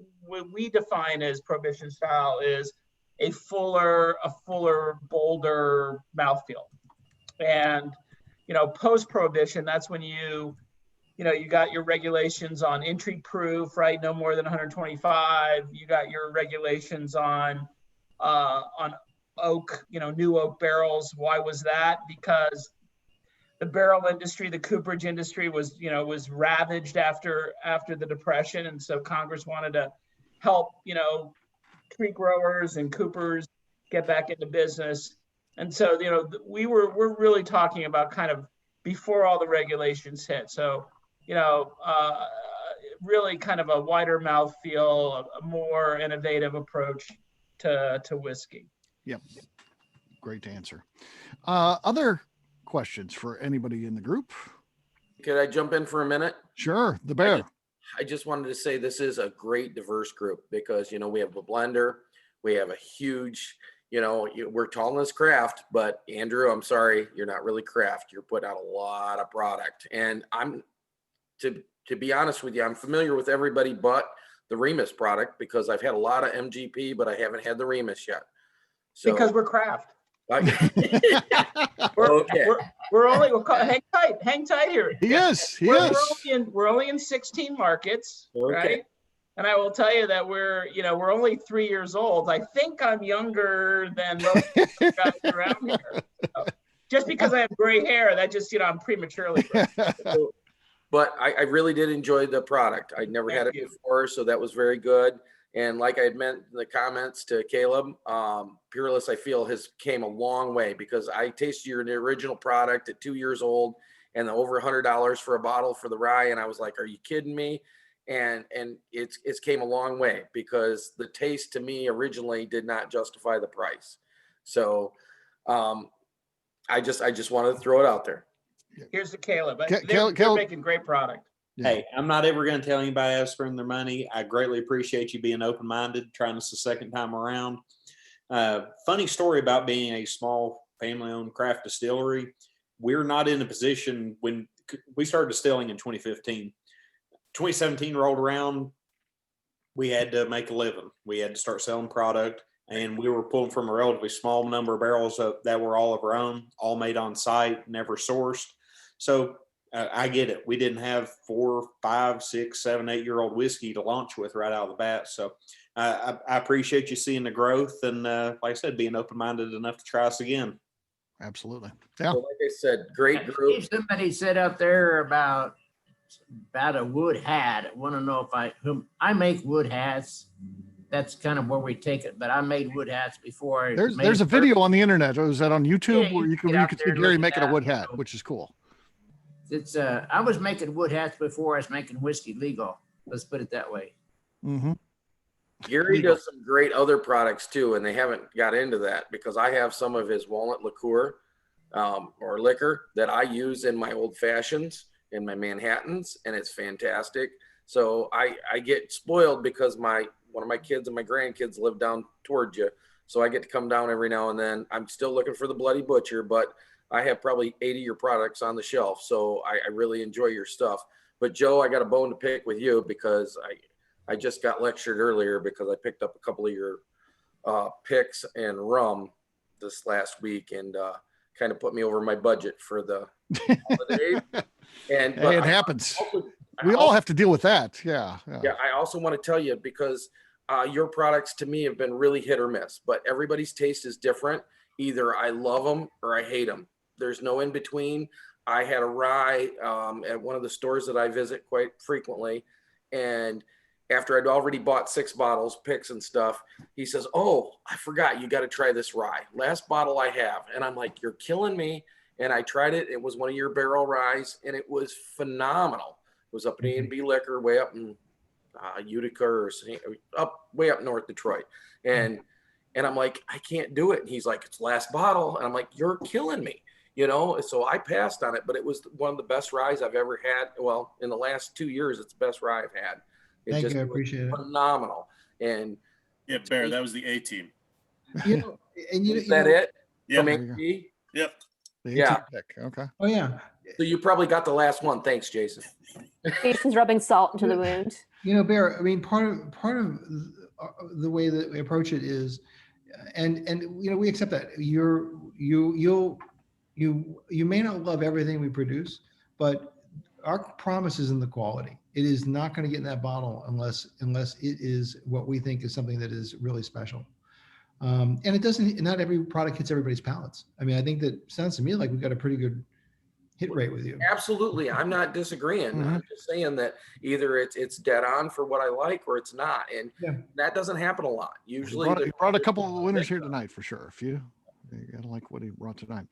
define as prohibition style is a fuller, bolder mouthfeel. And post prohibition, that's when you got your regulations on entry proof, right? No more than 125. You got your regulations on oak, new oak barrels. Why was that? Because the barrel industry, the cooperage industry was ravaged after the Depression. And so Congress wanted to help, tree growers and coopers get back into business. And so, we're really talking about kind of before all the regulations hit. So, really kind of a wider mouthfeel, a more innovative approach to whiskey. Yep. Great answer. Other questions for anybody in the group? Could I jump in for a minute? Sure. The bear. I just wanted to say this is a great diverse group because, we have a blender, we have a huge, we're calling this craft, but Andrew, I'm sorry, you're not really craft. You're putting out a lot of product. And to be honest with you, I'm familiar with everybody but the Remus product because I've had a lot of MGP, but I haven't had the Remus yet. So, because we're craft. Okay. Hang tight here. He is. We're only in 16 markets, Okay. right? And I will tell you that we're only 3 years old. I think I'm younger than most guys around here. So, just because I have gray hair, that just, I'm prematurely gray. But I really did enjoy the product. I'd never had it before, so that was very good. And like I had meant in the comments to Caleb, Peerless, I feel, has came a long way because I tasted your original product at 2 years old and over $100 for a bottle for the rye. And I was like, are you kidding me? And it's came a long way because the taste to me originally did not justify the price. So I just wanted to throw it out there. Here's the Caleb. Caleb. They're making great product. Yeah. Hey, I'm not ever going to tell anybody how to spend their money. I greatly appreciate you being open-minded, trying this the second time around. Funny story about being a small family-owned craft distillery. We're not in a position when we started distilling in 2015. 2017 rolled around. We had to make a living. We had to start selling product. and we were pulling from a relatively small number of barrels that were all of our own, all made on site, never sourced. So I get it. We didn't have 4, 5, 6, 7, 8-year-old whiskey to launch with right out of the bat. So I appreciate you seeing the growth and, like I said, being open-minded enough to try us again. Absolutely. Yeah. So like I said, great group. Somebody said up there about a wood hat. I want to know if I make wood hats. That's kind of where we take it. But I made wood hats before. There's a video on the internet. Was that on YouTube Yeah, where you get can out see there and Gary look making at a wood it, hat, which is cool. It's I was making wood hats before I was making whiskey legal. Let's put it that way. Mm-hmm. Gary Legal. does some great other products too, and they haven't got into that because I have some of his walnut liqueur or liquor that I use in my old fashions, in my Manhattans, and it's fantastic. So I get spoiled because one of my kids and my grandkids live down towards you. So I get to come down every now and then. I'm still looking for the Bloody Butcher, but I have probably 80 of your products on the shelf. So I really enjoy your stuff. But Joe, I got a bone to pick with you because I just got lectured earlier because I picked up a couple of your picks and rum this last week and kind of put me over my budget for the holidays. And Hey, it happens. We all have to deal with that. Yeah. Yeah, I also want to tell you because your products to me have been really hit or miss, but everybody's taste is different. Either I love them or I hate them. There's no in between. I had a rye at one of the stores that I visit quite frequently, and after I'd already bought 6 bottles, picks and stuff, he says, "Oh, I forgot, you got to try this rye. Last bottle I have." And I'm like, "You're killing me." And I tried it. It was one of your barrel ryes, and it was phenomenal. It was up at A&B Liquor, way up in Utica or way up north Detroit. And I'm like, "I can't do it." And he's like, "It's last bottle." And I'm like, "You're killing me." So I passed on it, but it was one of the best ryes I've ever had. Well, in the last 2 years, it's the best rye I've had. Thank you. I appreciate it. Phenomenal. And yeah, Bear, that was the A team. Is that it? Yeah. From ABV? Yep. Yeah. Pick. Okay. Oh yeah. So you probably got the last one. Thanks, Jason. Jason's rubbing salt into the wound. Bear, I mean, part of the way that we approach it is, and we accept that you may not love everything we produce, but our promise is in the quality. It is not going to get in that bottle unless it is what we think is something that is really special. And it doesn't. Not every product hits everybody's palates. I mean, I think that sounds to me like we've got a pretty good hit rate with you. Absolutely. I'm not disagreeing. Mm-hmm. I'm just saying that either it's dead on for what I like or it's not. And that doesn't happen a lot. Usually You brought a couple of winners here tonight for sure. If you gotta like what he brought tonight.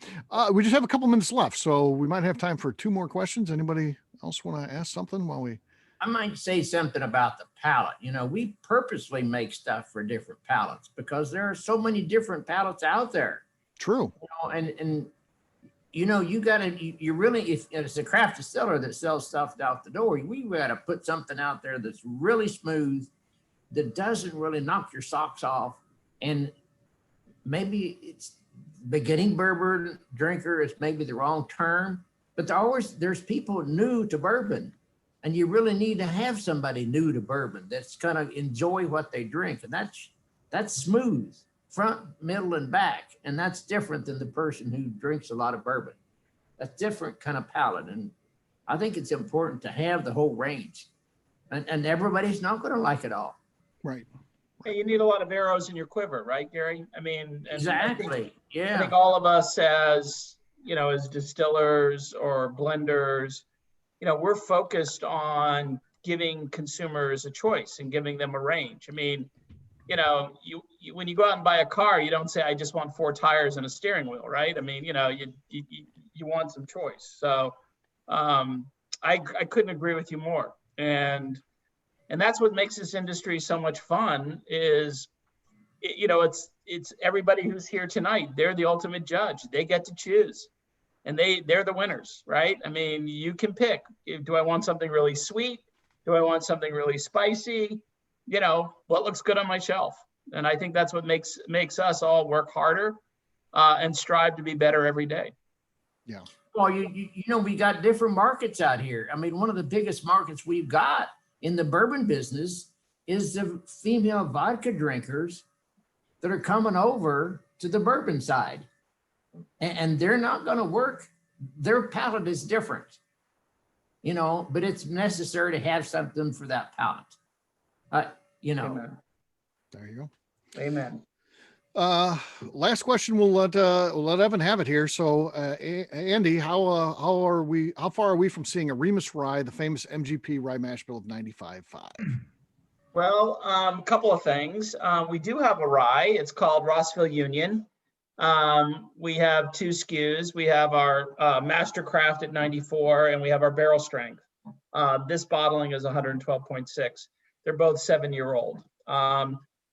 We just have a couple minutes left, so we might have time for 2 more questions. Anybody else want to ask something while we? I might say something about the palate. We purposely make stuff for different palates because there are so many different palates out there. True. And you gotta, you really, if it's a craft distiller that sells stuff out the door, we gotta put something out there that's really smooth, that doesn't really knock your socks off. And maybe it's beginning bourbon drinker is maybe the wrong term, but there's people new to bourbon. And you really need to have somebody new to bourbon that's gonna enjoy what they drink. And that's smooth, front, middle, and back. And that's different than the person who drinks a lot of bourbon. That's different kind of palate. And I think it's important to have the whole range. And everybody's not gonna like it all. Right. Hey, you need a lot of arrows in your quiver, right, Gary? I mean, Exactly. I think all of us as distillers or blenders, we're focused on giving consumers a choice and giving them a range. I mean, you when you go out and buy a car, you don't say, "I just want 4 tires and a steering wheel," right? I mean, you want some choice. So I couldn't agree with you more. And that's what makes this industry so much fun is, it's everybody who's here tonight. They're the ultimate judge. They get to choose. And they're the winners, right? I mean, you can pick. Do I want something really sweet? Do I want something really spicy? What looks good on my shelf? And I think that's what makes us all work harder and strive to be better every day. Yeah. Well, we got different markets out here. I mean, one of the biggest markets we've got in the bourbon business is the female vodka drinkers that are coming over to the bourbon side. And they're not going to work. Their palate is different, you know, but it's necessary to have something for that palate. You know. Amen. There you go. Amen. Last question. We'll let Evan have it here. So, Andy, how far are we from seeing a Remus rye, the famous MGP rye mash bill of 95.5? Well, a couple of things. We do have a rye. It's called Rossville Union. We have 2 SKUs. We have our Mastercraft at 94, and we have our barrel strength. This bottling is 112.6. They're both 7-year-old.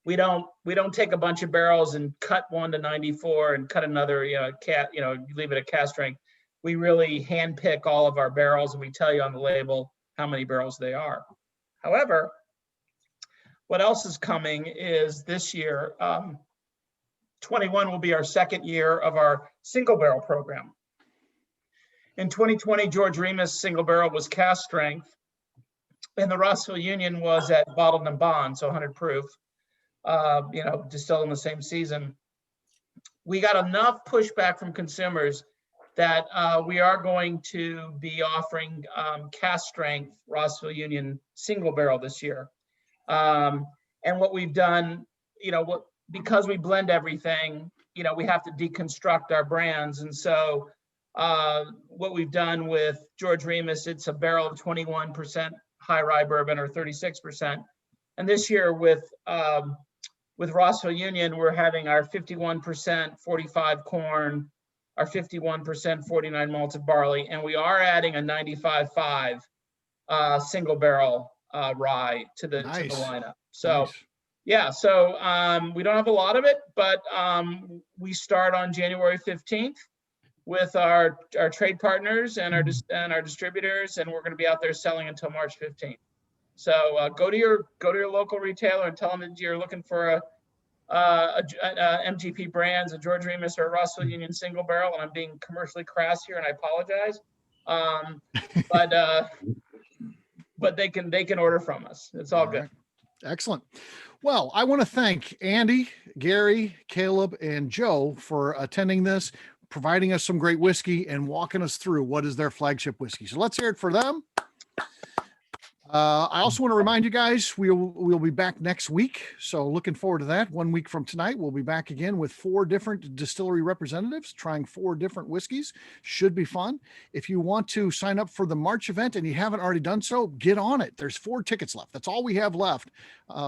We don't take a bunch of barrels and cut one to 94 and cut another, leave it at cast strength. We really handpick all of our barrels, and we tell you on the label how many barrels they are. However, what else is coming is this year, 21 will be our 2nd year of our single barrel program. In 2020, George Remus single barrel was cast strength, and the Rossville Union was at bottled and bond, so 100 proof, distilled in the same season. We got enough pushback from consumers that we are going to be offering cast strength Rossville Union single barrel this year. And what we've done, because we blend everything, we have to deconstruct our brands. And so what we've done with George Remus, it's a barrel of 21% high rye bourbon or 36%. And this year with Rossville Union, we're having our 51% 45 corn, our 51% 49 malted barley, and we are adding a 95.5 single barrel rye to the lineup. So nice. Yeah, so we don't have a lot of it, but we start on January 15th with our trade partners and our distributors, and we're going to be out there selling until March 15th. So go to your local retailer and tell them that you're looking for a MGP Brands, a George Remus, or a Rossville Union single barrel. And I'm being commercially crass here, and I apologize. But they can order from us. It's all good. Right. Excellent. Well, I want to thank Andy, Gary, Caleb, and Joe for attending this, providing us some great whiskey, and walking us through what is their flagship whiskey. So let's hear it for them. I also want to remind you guys, we'll be back next week. So looking forward to that. 1 week from tonight, we'll be back again with 4 different distillery representatives trying 4 different whiskeys. Should be fun. If you want to sign up for the March event and you haven't already done so, get on it. There's 4 tickets left. That's all we have left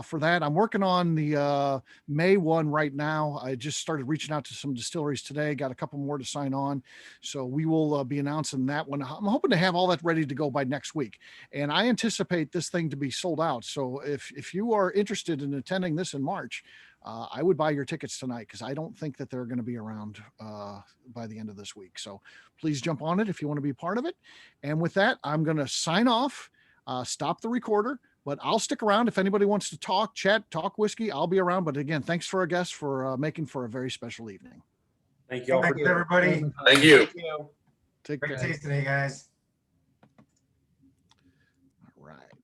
for that. I'm working on the May one right now. I just started reaching out to some distilleries today. Got a couple more to sign on. So we will be announcing that one. I'm hoping to have all that ready to go by next week. And I anticipate this thing to be sold out. So if you are interested in attending this in March, I would buy your tickets tonight, because I don't think that they're going to be around by the end of this week. So please jump on it if you want to be part of it. And with that, I'm going to sign off, stop the recorder, but I'll stick around if anybody wants to talk, chat, talk whiskey. I'll be around. But again, thanks for our guests for making for a very special evening. Thank you all. Thank you, everybody. Thank you. Thank you. Take Great care. taste today, guys.